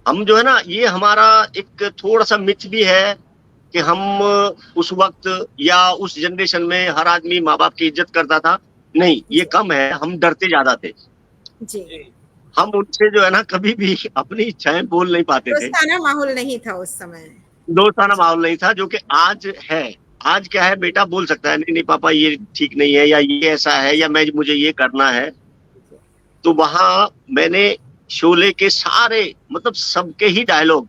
हम जो है ना, ये हमारा एक थोड़ा सा मिथ भी है कि हम उस वक्त या उस जनरेशन में हर आदमी माँ बाप की इज्जत करता था। नहीं, ये कम है, हम डरते ज्यादा थे जी। हम उनसे जो है ना कभी भी अपनी इच्छाएं बोल नहीं पाते थे। दोस्ताना माहौल नहीं था उस समय, दोस्ताना माहौल नहीं था, जो कि आज है। आज क्या है, बेटा बोल सकता है नहीं नहीं पापा ये ठीक नहीं है, या ये ऐसा है, या मुझे ये करना है। तो वहां मैंने शोले के सारे, मतलब सबके ही डायलॉग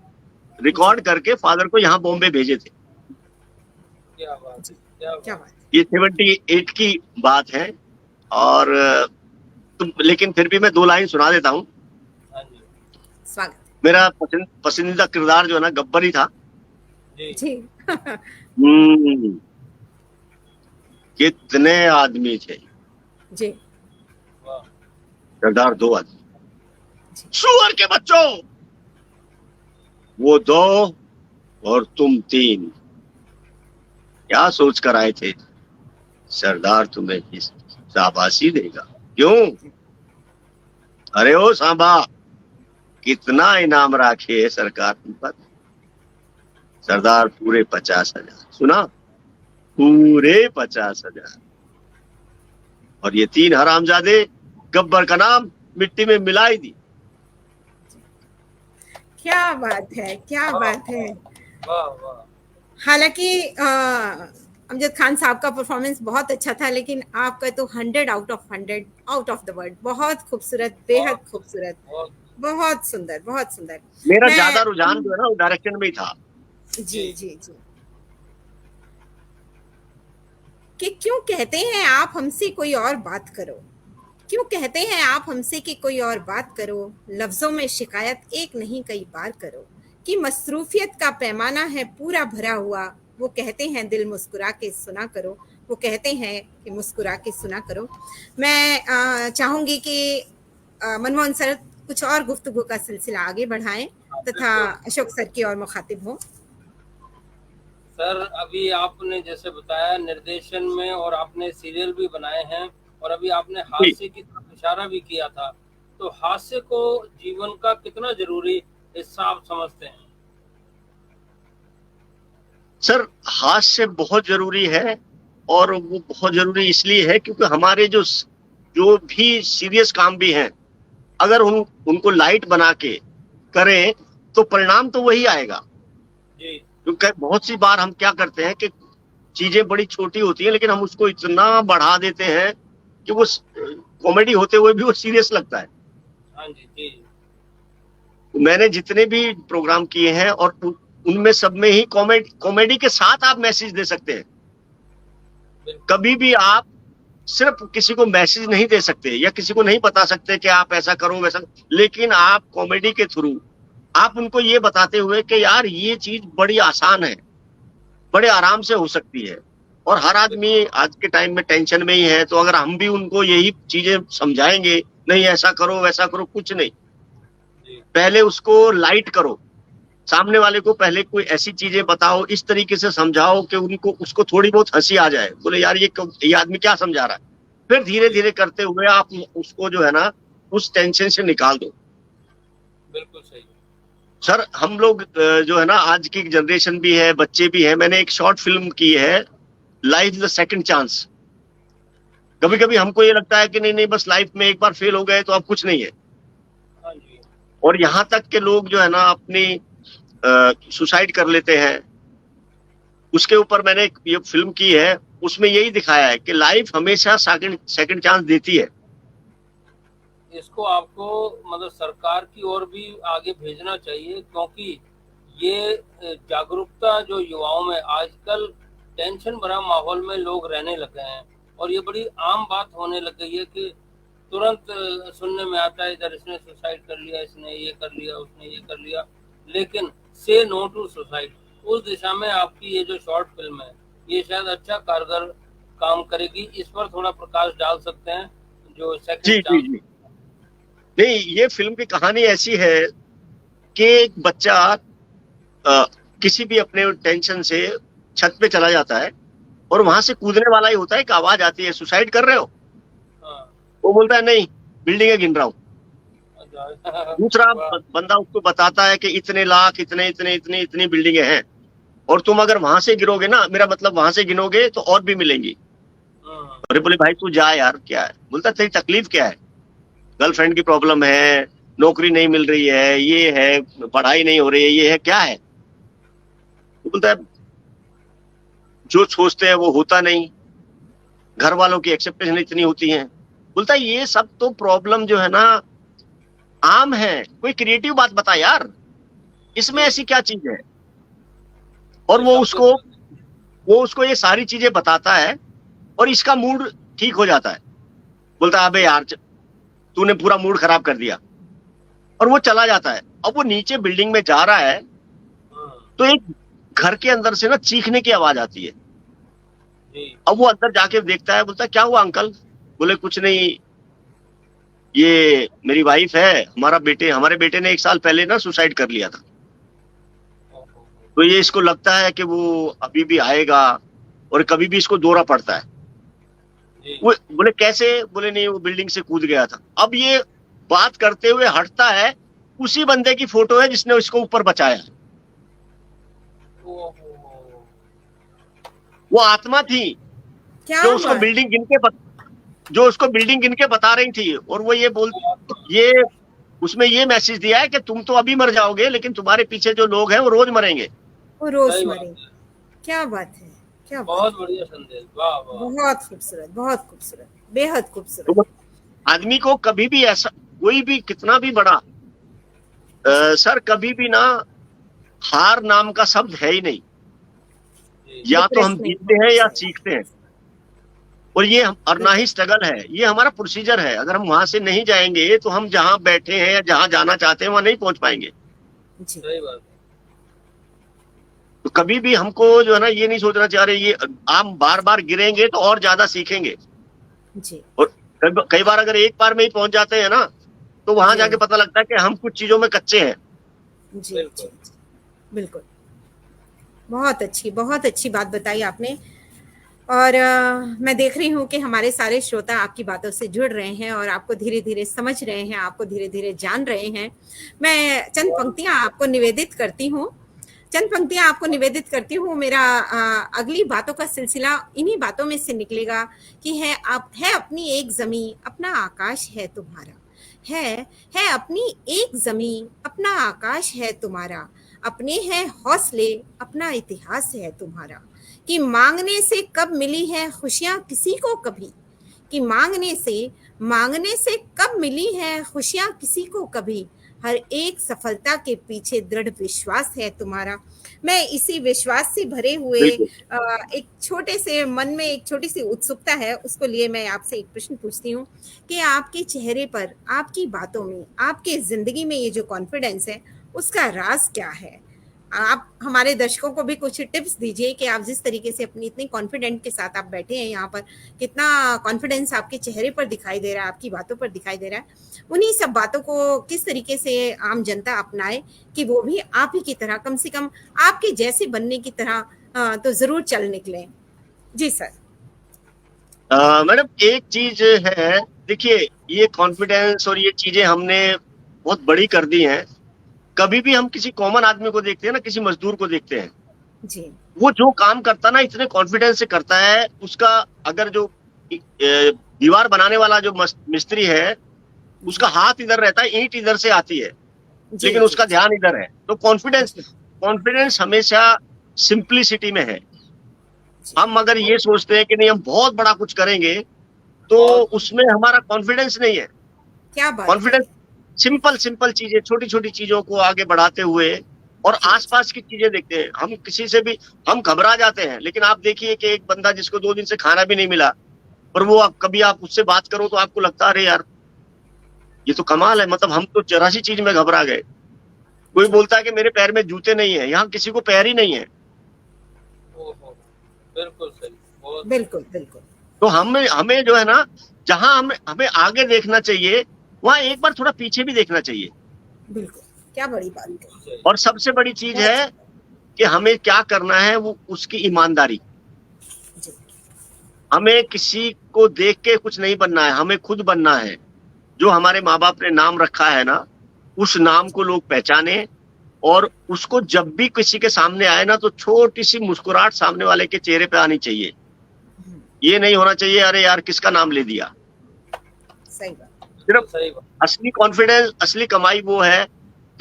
रिकॉर्ड करके फादर को यहाँ बॉम्बे भेजे थे। क्या बात है, क्या बात। ये 78 की बात है। और लेकिन फिर भी मैं 2 लाइन सुना देता हूँ। स्वागत। मेरा पसंदीदा किरदार जो है ना गब्बर ही था जी। कितने आदमी थे जी, सरदार 2 आदमी, सुअर के बच्चों, वो 2 और तुम 3, क्या सोच कर आए थे? सरदार तुम्हें शाबाशी देगा। क्यों? अरे ओ सांबा, कितना इनाम राखे है सरकार तुम पर? सरदार पूरे 50,000। सुना? पूरे 50,000। और ये 3 हरामजादे गब्बर का नाम मिट्टी में मिलाई दी। क्या बात है, क्या बात है। हालांकि अमजद खान साहब का परफॉर्मेंस बहुत अच्छा था, लेकिन आपका तो 100 out of 100, out of the world. बहुत खूबसूरत, बेहद खूबसूरत, बहुत सुंदर, बहुत सुंदर। मेरा ज्यादा रुझान जो है ना वो डायरेक्शन में ही था। जी जी जी। कि क्यों कहते हैं आप हमसे कोई और बात करो, क्यों कहते हैं आप हमसे कि कोई और बात करो, लफ्जों में शिकायत एक नहीं कई बार करो, कि मसरूफियत का पैमाना है पूरा भरा हुआ, वो कहते हैं दिल मुस्कुरा के सुना करो, वो कहते हैं कि मुस्कुरा के सुना करो। मैं चाहूंगी कि मनमोहन सर कुछ और गुफ्तगू का सिलसिला आगे बढ़ाएं तथा अशोक सर की और मुखातिब हो। सर अभी आपने जैसे बताया निर्देशन में, और आपने सीरियल भी बनाए हैं, और अभी आपने हास्य की तरफ इशारा भी किया था, तो हास्य को जीवन का कितना जरूरी हिस्सा आप समझते हैं? सर हास्य बहुत जरूरी है, और वो बहुत जरूरी इसलिए है क्योंकि हमारे जो भी सीरियस काम भी हैं, अगर उनको लाइट बना के करें तो परिणाम तो वही आएगा जी। क्योंकि बहुत सी बार हम क्या करते हैं कि चीजें बड़ी छोटी होती हैं, लेकिन हम उसको इतना बढ़ा देते हैं कि वो कॉमेडी होते हुए भी वो सीरियस लगता है। हाँ जी जी। मैंने जितने भी प्रोग्राम किए हैं और उनमें सब में ही कॉमेडी के साथ आप मैसेज दे सकते हैं। कभी भी आप सिर्फ किसी को मैसेज नहीं दे सकते या किसी को नहीं बता सकते कि आप ऐसा करो वैसा, लेकिन आप कॉमेडी के थ्रू आप उनको ये बताते हुए कि यार ये चीज बड़ी आसान है, बड़े आराम से हो सकती है। और हर आदमी आज के टाइम में टेंशन में ही है, तो अगर हम भी उनको यही चीजें समझाएंगे, नहीं ऐसा करो वैसा करो, कुछ नहीं, पहले उसको लाइट करो, सामने वाले को पहले कोई ऐसी चीजें बताओ, इस तरीके से समझाओ कि उसको थोड़ी बहुत हंसी आ जाए, बोले यार ये आदमी क्या समझा रहा है। फिर धीरे धीरे करते हुए आप उसको जो है ना उस टेंशन से निकाल दो। बिल्कुल सही। सर हम लोग जो है ना, आज की जनरेशन भी है, बच्चे भी हैं। मैंने एक शॉर्ट फिल्म की है, लाइफ द सेकंड चांस। कभी कभी हमको ये लगता है कि नहीं नहीं, बस लाइफ में एक बार फेल हो गए तो अब कुछ नहीं है। हाँ जी। और यहाँ तक के लोग जो है ना अपनी सुसाइड कर लेते हैं। उसके ऊपर मैंने एक ये फिल्म की है, उसमें यही दिखाया है कि लाइफ हमेशा सेकंड सेकंड चांस देती है। इसको आपको मतलब सरकार की ओर भी आगे भेजना चाहिए, क्योंकि ये जागरूकता जो युवाओं में, आजकल टेंशन भरा माहौल में लोग रहने लगे हैं और ये बड़ी आम बात होने लग गई है कि तुरंत सुनने में आता है इधर इसने सुसाइड कर लिया, इसने ये कर लिया, उसने ये कर लिया। लेकिन से नो टू सुसाइड, उस दिशा में आपकी ये जो शॉर्ट फिल्म है ये शायद अच्छा कारगर काम करेगी। इस पर थोड़ा प्रकाश डाल सकते हैं जो जी सेकंड जी चांस। जी। नहीं, ये फिल्म की कहानी ऐसी है कि एक बच्चा किसी भी अपने टेंशन से छत पे चला जाता है और वहां से कूदने वाला ही होता है, एक आवाज आती है, सुसाइड कर रहे हो? हाँ। वो बोलता है नहीं, बिल्डिंग गिन रहा हूँ। दूसरा वाह। बंदा उसको बताता है कि इतने लाख, इतने इतने इतनी इतनी बिल्डिंगें हैं, और तुम अगर वहां से गिरोगे ना, मेरा मतलब वहां से गिनोगे तो और भी मिलेंगी। अरे बोले भाई तू जा यार, क्या है? बोलता तेरी तकलीफ क्या है? गर्लफ्रेंड की प्रॉब्लम है, नौकरी नहीं मिल रही है, ये है, पढ़ाई नहीं हो रही है, ये है, क्या है? तो बोलता है जो सोचते हैं वो होता नहीं, घर वालों की एक्सेप्टेशन इतनी होती है। बोलता है ये सब तो प्रॉब्लम जो है ना आम है, कोई क्रिएटिव बात बता यार, इसमें ऐसी क्या चीज है? और वो उसको ये सारी चीजें बताता है और इसका मूड ठीक हो जाता है। बोलता है अबे यार तूने पूरा मूड खराब कर दिया, और वो चला जाता है। अब वो नीचे बिल्डिंग में जा रहा है तो एक घर के अंदर से ना चीखने की आवाज आती है। अब वो अंदर जाके देखता है, बोलता है क्या हुआ अंकल? बोले कुछ नहीं, ये मेरी वाइफ है, हमारे बेटे ने 1 साल पहले ना सुसाइड कर लिया था, तो ये इसको लगता है कि वो अभी भी आएगा और कभी भी इसको दौरा पड़ता है। वो बोले कैसे? बोले नहीं, वो बिल्डिंग से कूद गया था। अब ये बात करते हुए हटता है, उसी बंदे की फोटो है जिसने उसको ऊपर बचाया। वो आत्मा थी क्या जो उसको बात। बिल्डिंग गिन के बता रही थी। और वो ये उसमें ये मैसेज दिया है कि तुम तो अभी मर जाओगे, लेकिन तुम्हारे पीछे जो लोग हैं वो रोज मरेंगे। वो रोज मरेंगे। क्या बात है, क्या बात। बहुत बढ़िया संदेश, वाह वाह। बहुत खूबसूरत, बहुत खूबसूरत, बेहद खूबसूरत। तो आदमी को कभी भी ऐसा, कोई भी कितना भी बड़ा सर, कभी भी ना हार नाम का शब्द है ही नहीं। या तो हम जीतते हैं या सीखते हैं, और ये और ना ही स्ट्रगल है, ये हमारा प्रोसीजर है। अगर हम वहां से नहीं जाएंगे तो हम जहां बैठे हैं या जहां जाना चाहते हैं वहां नहीं पहुंच पाएंगे। सही बात। तो कभी भी हमको जो है ना ये नहीं सोचना चाह रहे, ये हम बार बार गिरेंगे तो और ज्यादा सीखेंगे। जी। और कई बार अगर एक बार में ही पहुंच जाते हैं ना, तो वहां जाके पता लगता है कि हम कुछ चीजों में कच्चे हैं। जी जी, बिल्कुल। बहुत अच्छी बात बताई आपने। और मैं देख रही हूँ कि हमारे सारे श्रोता आपकी बातों से जुड़ रहे हैं और आपको धीरे धीरे समझ रहे हैं, आपको धीरे धीरे जान रहे हैं। मैं चंद पंक्तियां आपको निवेदित करती हूँ। मेरा अगली बातों का सिलसिला इन्हीं बातों में से निकलेगा कि है अपनी एक जमीन, अपना आकाश है तुम्हारा। है अपनी एक जमीन, अपना आकाश है तुम्हारा। अपने हैं हौसले, अपना इतिहास है तुम्हारा। कि मांगने से कब मिली है खुशियां किसी को कभी, कि मांगने से कब मिली है खुशियां किसी को कभी। हर एक सफलता के पीछे दृढ़ विश्वास है तुम्हारा। मैं इसी विश्वास से भरे हुए एक छोटे से मन में एक छोटी सी उत्सुकता है, उसको लिए मैं आपसे एक प्रश्न पूछती हूँ कि आपके चेहरे पर, आपकी बातों में, आपके जिंदगी में ये जो कॉन्फिडेंस है उसका राज क्या है? आप हमारे दर्शकों को भी कुछ टिप्स दीजिए कि आप जिस तरीके से अपनी इतनी कॉन्फिडेंट के साथ आप बैठे हैं यहाँ पर, कितना कॉन्फिडेंस आपके चेहरे पर दिखाई दे रहा है, आपकी बातों पर दिखाई दे रहा है। उन्हीं सब बातों को किस तरीके से आम जनता अपनाए कि वो भी आप ही की तरह, कम से कम आपके जैसे बनने की तरह तो जरूर चल निकले। जी सर। मैडम एक चीज है, देखिए ये कॉन्फिडेंस और ये चीजें हमने बहुत बड़ी कर दी हैं। कभी भी हम किसी कॉमन आदमी को देखते हैं ना, किसी मजदूर को देखते हैं, जी वो जो काम करता ना इतने कॉन्फिडेंस से करता है, उसका अगर जो दीवार बनाने वाला जो मिस्त्री है, उसका हाथ इधर रहता है, ईंट इधर से आती है, जी लेकिन जी उसका ध्यान इधर है। तो कॉन्फिडेंस, जी कॉन्फिडेंस हमेशा सिंप्लिसिटी में है। जी हम अगर ये सोचते हैं कि नहीं हम बहुत बड़ा कुछ करेंगे, तो बहुत उसमें हमारा कॉन्फिडेंस नहीं है। क्या बात है। कॉन्फिडेंस सिंपल सिंपल चीजें, छोटी छोटी चीजों को आगे बढ़ाते हुए और जी जी आसपास की चीजें देखते हैं। हम किसी से भी हम घबरा जाते हैं, लेकिन आप देखिए कि एक बंदा जिसको 2 दिन से खाना भी नहीं मिला, और वो कभी आप उससे बात करो तो आपको लगता है अरे यार ये तो कमाल है, मतलब हम तो जरा सी चीज में घबरा गए। कोई जी बोलता है कि मेरे पैर में जूते नहीं है, यहाँ किसी को पैर ही नहीं है। ओहो, बिल्कुल सही, बहुत बिल्कुल बिल्कुल तो हमें हमें जो है ना, जहां हमें हमें आगे देखना चाहिए, वहां एक बार थोड़ा पीछे भी देखना चाहिए। बिल्कुल। क्या बड़ी बात है। बिल्कुल सही। और सबसे बड़ी चीज बहुत है कि हमें क्या करना है, वो उसकी ईमानदारी। जी हमें किसी को देख के कुछ नहीं बनना है, हमें खुद बनना है। जो हमारे माँ बाप ने नाम रखा है ना, उस नाम को लोग पहचाने, और उसको जब भी किसी के सामने आए ना, तो छोटी सी मुस्कुराहट सामने वाले के चेहरे पे आनी चाहिए। हम्म, ये नहीं होना चाहिए अरे यार किसका नाम ले दिया। सही बात। बिल्कुल सिर्फ सही बात। असली कॉन्फिडेंस, असली कमाई वो है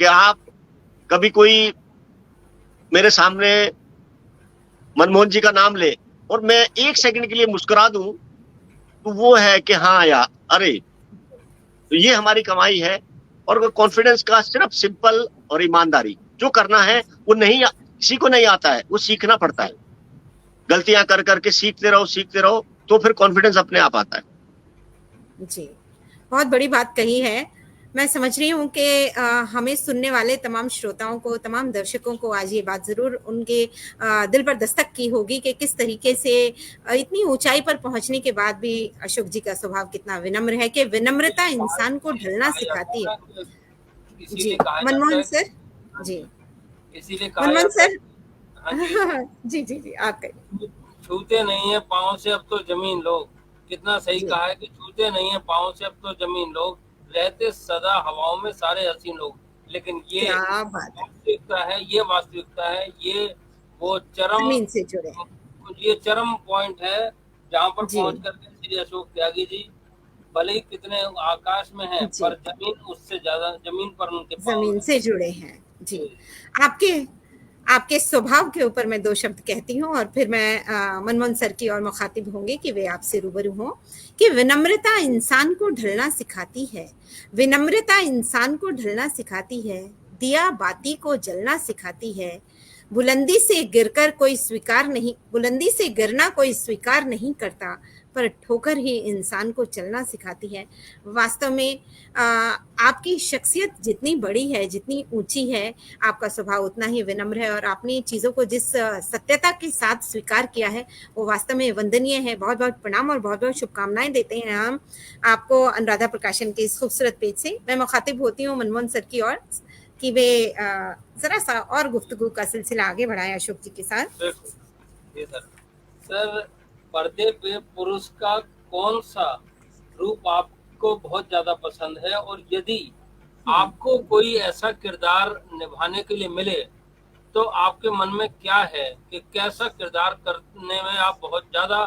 कि आप कभी कोई मेरे सामने मनमोहन जी का नाम ले और मैं 1 सेकंड के लिए मुस्कुरा दूं, तो वो है कि हाँ यार, अरे तो ये हमारी कमाई है। और कॉन्फिडेंस का सिर्फ सिंपल और ईमानदारी, जो करना है वो नहीं, किसी को नहीं आता है, वो सीखना पड़ता है। गलतियां कर करके सीखते रहो, तो फिर कॉन्फिडेंस अपने आप आता है। जी बहुत बड़ी बात कही है। मैं समझ रही हूँ कि हमें सुनने वाले तमाम श्रोताओं को, तमाम दर्शकों को आज ये बात ज़रूर उनके दिल पर दस्तक की होगी कि किस तरीके से इतनी ऊंचाई पर पहुंचने के बाद भी अशोक जी का स्वभाव कितना विनम्र है, कि विनम्रता इंसान को ढलना कहा जाता सिखाती है है। ना कि जी इसीलिए कहा जाता मनमोहन है। सर। हाँ जी जी, इसीलिए कहा मनमोहन जाता है। सर। हाँ जी, जी जी जी आप कहिए। छूते नहीं है पाँव से अब तो जमीन लोग। कितना सही जी कहा है कि छूते नहीं है पाँव से अब तो जमीन लोग, रहते सदा हवाओं में सारे हसीन लोग। लेकिन ये क्या बात है। वास्तविकता है, ये वास्तविकता है, ये वो चरम, जमीन से जुड़े हैं। ये चरम पॉइंट है जहाँ पर जी पहुंच करके श्री अशोक त्यागी जी भले ही कितने आकाश में हैं, जी पर जमीन उससे ज्यादा, जमीन पर उनके पाँव जमीन हैं। से जुड़े हैं। जी आपके आपके स्वभाव के ऊपर मैं 2 शब्द कहती हूँ और फिर मैं मनमोहन सर की और मुखातिब होंगे कि वे आपसे रूबरू हों, कि विनम्रता इंसान को ढलना सिखाती है। विनम्रता इंसान को ढलना सिखाती है, दिया बाती को जलना सिखाती है। बुलंदी से गिरना कोई स्वीकार नहीं करता, पर ठोकर ही इंसान को चलना सिखाती है। वास्तव में आपकी शख्सियत जितनी बड़ी है, जितनी ऊंची है, आपका स्वभाव उतना ही विनम्र है, और आपने चीज़ों को जिस सत्यता के साथ स्वीकार किया है वो वास्तव में वंदनीय है। बहुत बहुत प्रणाम और बहुत बहुत शुभकामनाएं देते हैं हम आपको अनुराधा प्रकाशन के इस खूबसूरत पेज से। मैं मुखातिब होती हूँ मनमोहन सर की ओर कि वे जरा सा और गुफ्तगू का सिलसिला आगे बढ़ाएं अशोक जी के साथ। बिल्कुल। जी सर। सर, पर्दे पे पुरुष का कौन सा रूप आपको बहुत ज्यादा पसंद है, और यदि आपको कोई ऐसा किरदार निभाने के लिए मिले तो आपके मन में क्या है कि कैसा किरदार करने में आप बहुत ज्यादा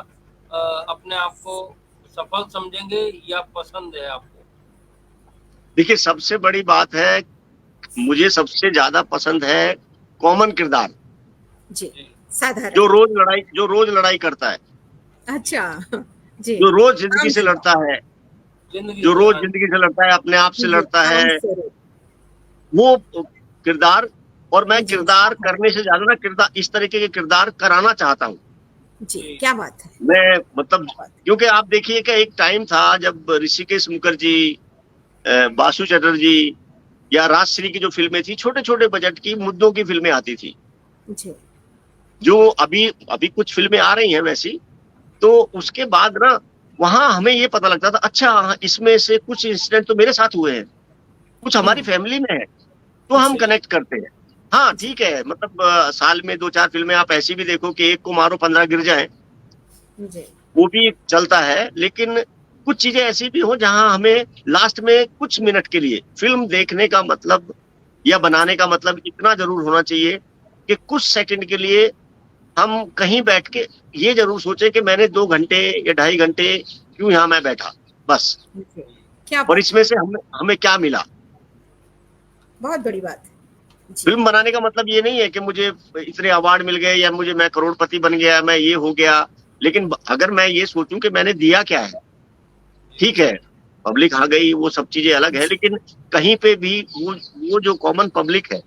अपने आप को सफल समझेंगे या पसंद है आपको? देखिए सबसे बड़ी बात है, मुझे सबसे ज्यादा पसंद है कॉमन किरदार, जी जी साधारण। जो रोज लड़ाई करता है, अच्छा जी जो रोज जिंदगी आम से लड़ता है, जिंदगी जो से। रोज हाँ जिंदगी से लड़ता है, अपने आप से जी लड़ता है, आम स्वरूप। वो किरदार। और मैं जी किरदार करने से ज्यादा ना, किरदार इस तरीके के किरदार कराना चाहता हूँ जी जी। क्या बात है। मैं, मतलब क्या बात क्योंकि आप देखिए कि एक टाइम था जब ऋषिकेश मुखर्जी, बासु चटर्जी या राजश्री की जो फिल्में थी, छोटे छोटे बजट की मुद्दों की फिल्में आती थी। है। जी जो अभी अभी कुछ फिल्में आ रही हैं वैसी, तो उसके बाद ना वहां हमें ये पता लगता था, अच्छा हाँ, इसमें से कुछ इंसिडेंट तो मेरे साथ हुए हैं, कुछ हमारी फैमिली में है, तो हम जी। कनेक्ट करते हैं। हाँ जी ठीक है, मतलब साल में 2-4 फिल्में आप ऐसी भी देखो कि एक को मारो 15 गिर जाए, जी वो भी चलता है। लेकिन कुछ चीजें ऐसी भी हो जहां हमें लास्ट में कुछ मिनट के लिए फिल्म देखने का मतलब या बनाने का मतलब इतना जरूर होना चाहिए कि कुछ सेकंड के लिए हम कहीं बैठ के ये जरूर सोचे कि मैंने 2 घंटे या 2.5 घंटे क्यों यहाँ मैं बैठा, बस। जी, क्या और बात इसमें है, से हमें हमें क्या मिला। बहुत बड़ी बात है। जी, फिल्म बनाने का मतलब ये नहीं है कि मुझे इतने अवार्ड मिल गए या मुझे मैं करोड़पति बन गया, मैं ये हो गया। लेकिन अगर मैं ये सोचूं कि मैंने दिया क्या है, ठीक है, पब्लिक आ गई, वो सब चीजें अलग है, जी, लेकिन कहीं पे भी वो जो कॉमन पब्लिक है,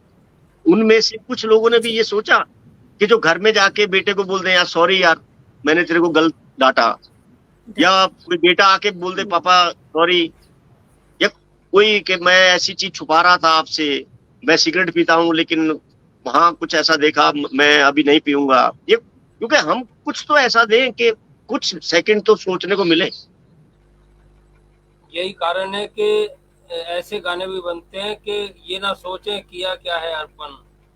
उनमें से कुछ लोगों ने भी जी, ये सोचा कि जो घर में जाके बेटे को बोल दे, यार सॉरी यार, मैंने तेरे को गलत डांटा, डाटा, या कोई बेटा आके बोल दे, पापा सॉरी, या कोई कि मैं ऐसी चीज छुपा रहा था आपसे, मैं सिगरेट पीता हूँ लेकिन वहां कुछ ऐसा देखा, मैं अभी नहीं पीऊंगा, ये क्योंकि हम कुछ तो ऐसा दें कि कुछ सेकंड तो सोचने को मिले। यही कारण है कि ऐसे गाने भी बनते हैं कि ये ना सोचें किया क्या है अर्पण,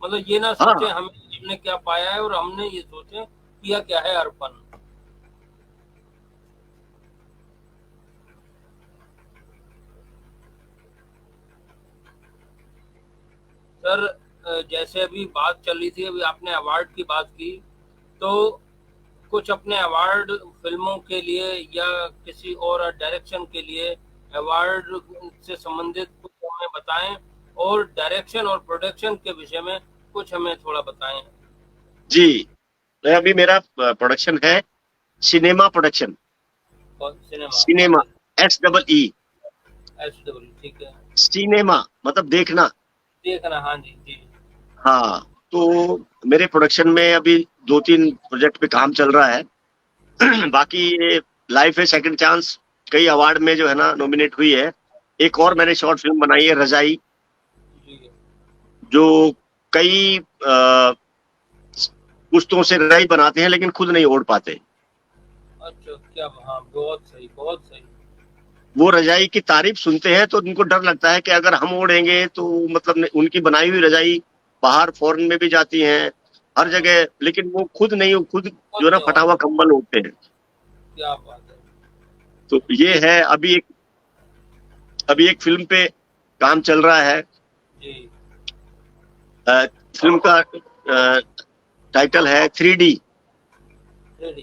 मतलब ये ना सोचें हाँ हमने क्या पाया है, और हमने ये सोचें किया क्या है अर्पण। सर, जैसे अभी बात चल रही थी, अभी आपने अवार्ड की बात की, तो कुछ अपने अवार्ड फिल्मों के लिए या किसी और डायरेक्शन के लिए अवार्ड से संबंधित कुछ हमें बताएं, और डायरेक्शन और प्रोडक्शन के विषय में कुछ हमें थोड़ा बताएं। जी, मैं अभी मेरा प्रोडक्शन है सिनेमा प्रोडक्शन। और सिनेमा, सिनेमा, अच्छा, SEE। SW, ठीक है, सिनेमा मतलब देखना। देखना, हाँ जी जी। हाँ, तो मेरे प्रोडक्शन में अभी 2-3 प्रोजेक्ट पे काम चल रहा है। बाकी ये लाइफ है सेकंड चांस, कई अवार्ड में जो है ना नॉमिनेट हुई है। एक और जी मैंने शॉर्ट फिल्म बनाई है रजाई, जी। जो कई पुश्तों से रजाई बनाते हैं लेकिन खुद नहीं ओढ़ पाते। अच्छा, क्या, हाँ, बहुत सही, बहुत सही। वो रजाई की तारीफ सुनते हैं तो उनको डर लगता है कि अगर हम ओढ़ेंगे तो मतलब उनकी बनाई हुई रजाई बाहर फॉरेन में भी जाती हैं, हर जगह, लेकिन वो खुद नहीं, वो खुद जो खुद है ना नहीं फटा और, हुआ कंबल ओढ़ते हैं। क्या बात है। तो ये है, अभी एक फिल्म पे काम चल रहा है। जी, अ, फिल्म का टाइटल है 3D। 3D,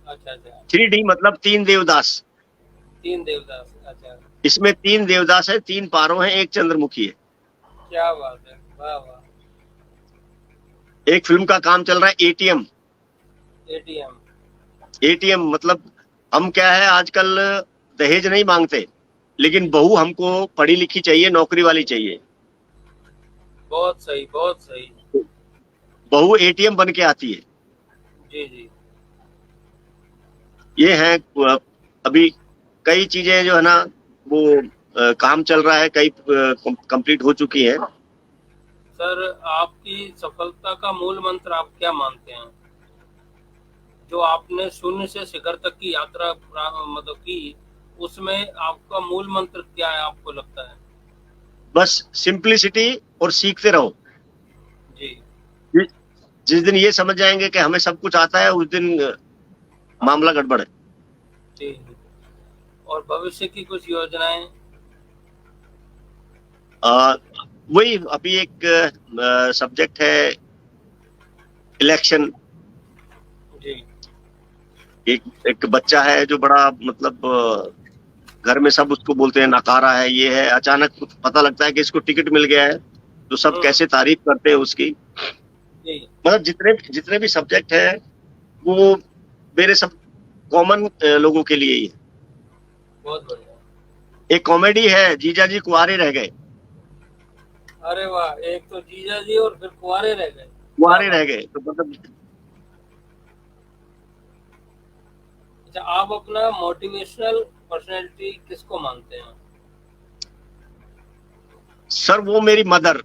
अच्छा अच्छा। 3D मतलब 3 देवदास। तीन देवदास, अच्छा, इसमें 3 देवदास है, 3 पारो हैं, एक चंद्रमुखी है। क्या बात है, वाह वाह। एक फिल्म का काम चल रहा है ATM। ATM, ATM मतलब हम क्या है आजकल दहेज नहीं मांगते, लेकिन बहू हमको पढ़ी लिखी चाहिए, नौकरी वाली चाहिए। बहुत सही, बहुत सही। बहू ATM बन के आती है। जी जी। ये है अभी कई चीजें जो है ना वो काम चल रहा है, कई कंप्लीट हो चुकी है। सर, आपकी सफलता का मूल मंत्र आप क्या मानते हैं? जो आपने शून्य से शिखर तक की यात्रा मतलब की, उसमें आपका मूल मंत्र क्या है, आपको लगता है? बस सिंप्लिसिटी, और सीखते रहो। जी जि- जिस दिन ये समझ जाएंगे कि हमें सब कुछ आता है, उस दिन मामला गड़बड़ है। जी। और भविष्य की कुछ योजनाएं? आ, वही अभी एक सब्जेक्ट है इलेक्शन। जी एक एक बच्चा है जो बड़ा मतलब घर में सब उसको बोलते हैं नकारा है, ये है, अचानक पता लगता है कि इसको टिकट मिल गया है, तो सब हम्म, कैसे तारीफ करते हैं उसकी। जी, मतलब जितने जितने भी सब्जेक्ट है वो मेरे सब कॉमन लोगों के लिए ही है। बहुत बढ़िया। एक कॉमेडी है जीजा जी कुंवारे रह गए। अरे वाह, एक तो जीजा जी और फिर कुंवारे रह गए, क्या कुंवारे रह बात। गए तो मतलब अच्छा, आप अपना मोटिवेशनल पर्सनैलिटी किसको मानते हैं? सर वो मेरी मदर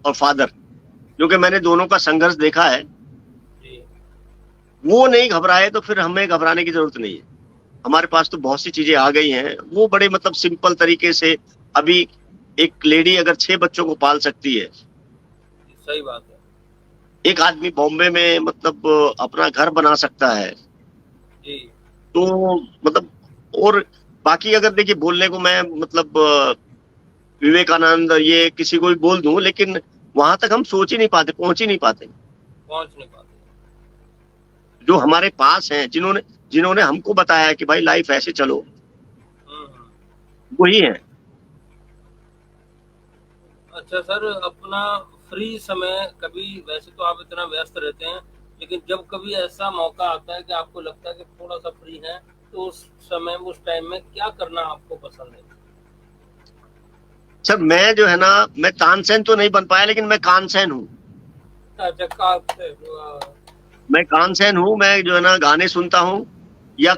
और फादर, क्योंकि मैंने दोनों का संघर्ष देखा है। जी वो नहीं घबराए तो फिर हमें घबराने की जरूरत नहीं है। हमारे पास तो बहुत सी चीजें आ गई हैं, वो बड़े मतलब सिंपल तरीके से। अभी एक लेडी अगर 6 बच्चों को पाल सकती है, सही बात है। एक आदमी बॉम्बे में मतलब अपना घर बना सकता है, जी तो मतलब, और बाकी अगर देखिए बोलने को मैं मतलब विवेकानंद ये किसी को भी बोल दूं, लेकिन वहां तक हम सोच ही नहीं पाते, पहुंच ही नहीं पाते। पहुंच नहीं पाते। जो हमारे पास हैं, जिन्होंने जिन्होंने हमको बताया कि भाई लाइफ ऐसे चलो, वही है। अच्छा सर, अपना फ्री समय कभी, वैसे तो आप इतना व्यस्त रहते हैं, लेकिन जब कभी ऐसा मौका आता है कि आपको लगता है कि थोड़ा सा फ्री है, तो उस समय, उस टाइम में क्या करना आपको पसंद है? सर मैं जो है ना, मैं तानसेन तो नहीं बन पाया, लेकिन मैं कानसेन हूँ। अच्छा, मैं कानसेन हूँ। मैं जो है ना गाने सुनता हूँ, या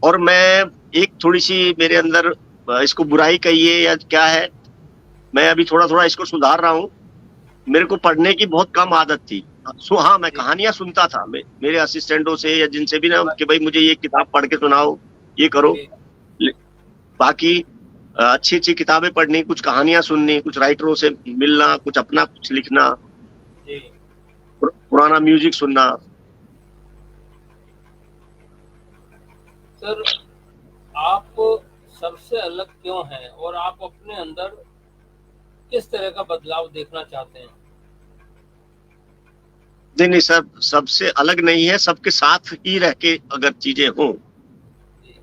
और मैं एक थोड़ी सी मेरे अंदर इसको बुराई कहिए या क्या है, मैं अभी थोड़ा थोड़ा इसको सुधार रहा हूँ। मेरे को पढ़ने की बहुत कम आदत थी। हाँ, मैं जी कहानियां सुनता था, मेरे असिस्टेंटों से या जिनसे भी ना, हाँ, कि भाई मुझे ये किताब पढ़ के सुनाओ, ये करो। जी बाकी अच्छी अच्छी किताबें पढ़नी, कुछ कहानियां सुननी, कुछ राइटरों से मिलना, कुछ अपना कुछ लिखना, जी पुराना म्यूजिक सुनना। सर, आप सबसे अलग क्यों हैं और आप अपने अंदर किस तरह का बदलाव देखना चाहते हैं? नहीं नहीं सर, सबसे अलग नहीं है, सबके साथ ही रह के अगर चीजें हों, जी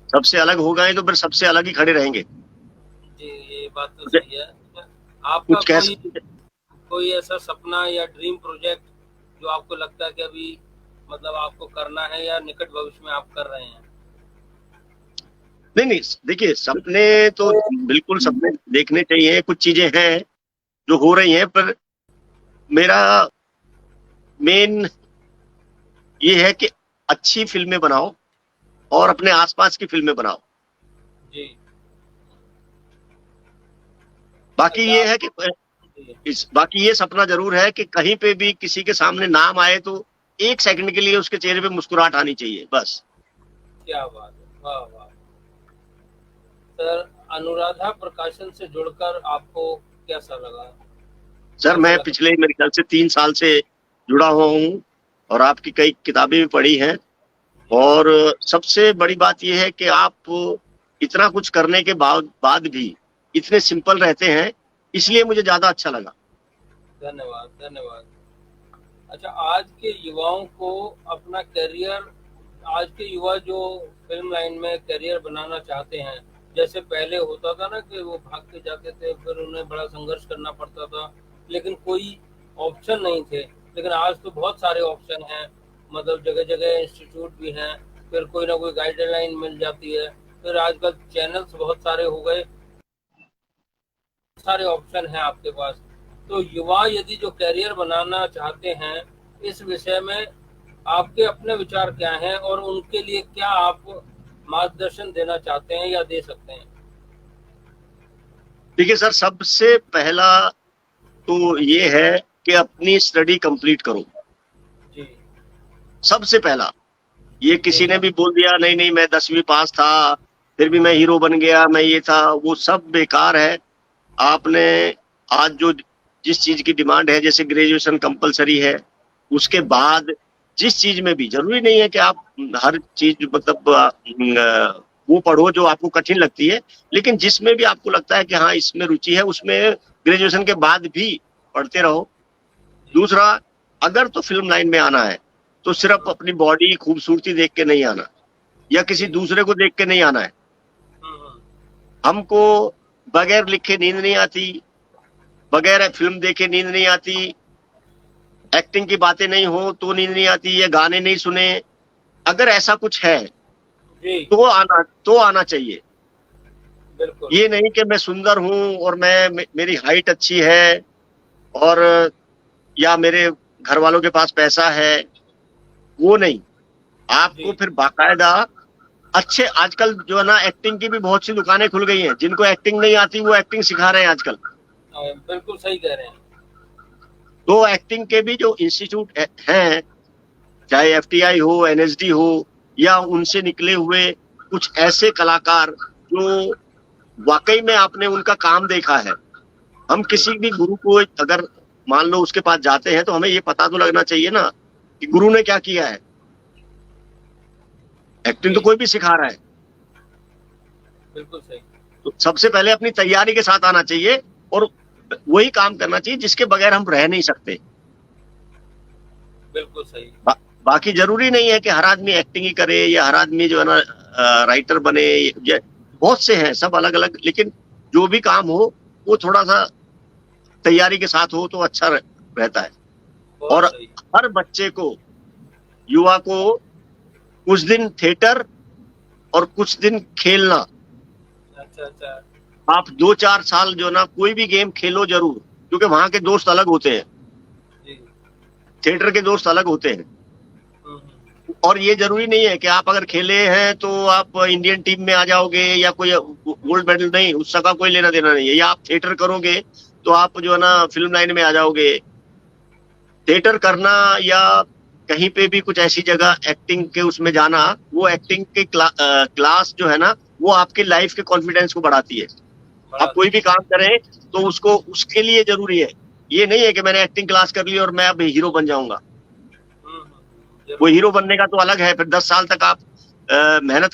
सबसे अलग हो गए तो फिर सबसे अलग ही खड़े रहेंगे। जी, ये बात तो मुझे सही है। आपका कुछ कह कोई सकते। कोई ऐसा सपना या ड्रीम प्रोजेक्ट जो आपको लगता है कि अभी मतलब आपको करना है या निकट भविष्य में आप कर रहे हैं? नहीं नहीं, देखिए सपने तो बिल्कुल सपने देखने चाहिए। कुछ चीजें हैं जो हो रही हैं, पर मेरा मेन ये है कि अच्छी फिल्में बनाओ और अपने आसपास की फिल्में बनाओ। जी बाकी अच्छा ये आप, है कि जी बाकी ये सपना जरूर है कि कहीं पे भी किसी के सामने नाम आए तो एक सेकंड के लिए उसके चेहरे पे मुस्कुराहट आनी चाहिए, बस। क्या बात है, वाह वाह। सर, अनुराधा प्रकाशन से जुड़कर आपको कैसा लगा? सर कैसा मैं लगा? पिछले मेरे ख्याल से 3 साल से जुड़ा हुआ हूँ, और आपकी कई किताबें भी पढ़ी हैं। जी और सबसे बड़ी बात यह है कि आप इतना कुछ करने के बाद भी इतने सिंपल रहते हैं, इसलिए मुझे ज्यादा अच्छा लगा। धन्यवाद धन्यवाद। अच्छा, आज के युवाओं को अपना करियर, आज के युवा जो फिल्म लाइन में करियर बनाना चाहते हैं, जैसे पहले होता था ना कि वो भाग के जाते थे, फिर उन्हें बड़ा संघर्ष करना पड़ता था, लेकिन कोई ऑप्शन नहीं थे। लेकिन आज तो बहुत सारे ऑप्शन हैं, मतलब जगह जगह इंस्टीट्यूट भी हैं, फिर कोई ना कोई गाइडलाइन मिल जाती है, फिर आजकल चैनल्स बहुत सारे हो गए, सारे ऑप्शन हैं आपके पास। तो युवा यदि जो करियर बनाना चाहते हैं, इस विषय में आपके अपने विचार क्या हैं और उनके लिए क्या आप मार्गदर्शन देना चाहते हैं या दे सकते हैं? देखिए सर, सबसे पहला तो ये है कि अपनी स्टडी कंप्लीट करो। जी सबसे पहला, ये जी किसी ने भी बोल दिया नहीं नहीं मैं 10वीं पास था, फिर भी मैं हीरो बन गया, मैं ये था, वो सब बेकार है। आपने आज जो जिस चीज की डिमांड है, जैसे ग्रेजुएशन कंपलसरी है, उसके बाद जिस चीज में भी, जरूरी नहीं है कि आप हर चीज मतलब वो पढ़ो जो आपको कठिन लगती है, लेकिन जिसमें भी आपको लगता है कि हाँ इसमें रुचि है, उसमें ग्रेजुएशन के बाद भी पढ़ते रहो। जी दूसरा, अगर तो फिल्म लाइन में आना है तो सिर्फ अपनी बॉडी खूबसूरती देख के नहीं आना, या किसी जी दूसरे को देख के नहीं आना है। हम्म, हमको बगैर लिखे नींद नहीं आती, बगैर फिल्म देखे नींद नहीं आती, एक्टिंग की बातें नहीं हो तो नींद नहीं आती, या गाने नहीं सुने। अगर ऐसा कुछ है जी तो आना चाहिए। बिल्कुल ये नहीं कि मैं सुंदर हूं और मेरी हाइट अच्छी है, और या मेरे घर वालों के पास पैसा है, वो नहीं। आपको जी फिर बाकायदा अच्छे, आजकल जो है ना एक्टिंग की भी बहुत सी दुकानें खुल गई हैं, जिनको एक्टिंग नहीं आती वो एक्टिंग सिखा रहे हैं आजकल। बिल्कुल सही कह रहे हैं। तो एक्टिंग के भी जो इंस्टीट्यूट हैं, चाहे एफटीआई हो, एनएसडी हो, या उनसे निकले हुए कुछ ऐसे कलाकार जो वाकई में आपने उनका काम देखा है। हम जी किसी भी गुरु को अगर मान लो उसके पास जाते हैं, तो हमें ये पता तो लगना चाहिए ना कि गुरु ने क्या किया है। एक्टिंग तो जी कोई भी सिखा रहा है। बिल्कुल सही। तो सबसे पहले अपनी तैयारी के साथ आना चाहिए, और वही काम करना चाहिए जिसके बगैर हम रह नहीं सकते। बिल्कुल सही। बाकी जरूरी नहीं है कि हर आदमी एक्टिंग ही करे या हर आदमी जो है ना राइटर बने। बहुत से हैं, सब अलग अलग, लेकिन जो भी काम हो वो थोड़ा सा तैयारी के साथ हो तो अच्छा रहता है। बहुत और सही। हर बच्चे को, युवा को कुछ दिन थिएटर और कुछ दिन खेलना, अच्छा अच्छा। आप 2-4 साल जो ना कोई भी गेम खेलो जरूर, क्योंकि वहां के दोस्त अलग होते हैं, जी। थिएटर के दोस्त अलग होते हैं। हम्म। और ये जरूरी नहीं है कि आप अगर खेले हैं तो आप इंडियन टीम में आ जाओगे या कोई गोल्ड मेडल, नहीं, उसका कोई लेना देना नहीं है। या आप थिएटर करोगे तो आप जो है ना फिल्म लाइन में आ जाओगे। थिएटर करना या कहीं पे भी कुछ ऐसी जगह एक्टिंग के उसमें जाना, वो एक्टिंग के क्लास जो है ना वो आपके लाइफ के कॉन्फिडेंस को बढ़ाती है। बड़ा आप कोई भी काम करें तो उसको उसके लिए जरूरी है। ये नहीं है कि मैंने एक्टिंग क्लास कर ली और मैं अब हीरो बन जाऊंगा। वो जरूर। हीरो बनने का तो अलग है, फिर 10 साल तक आप मेहनत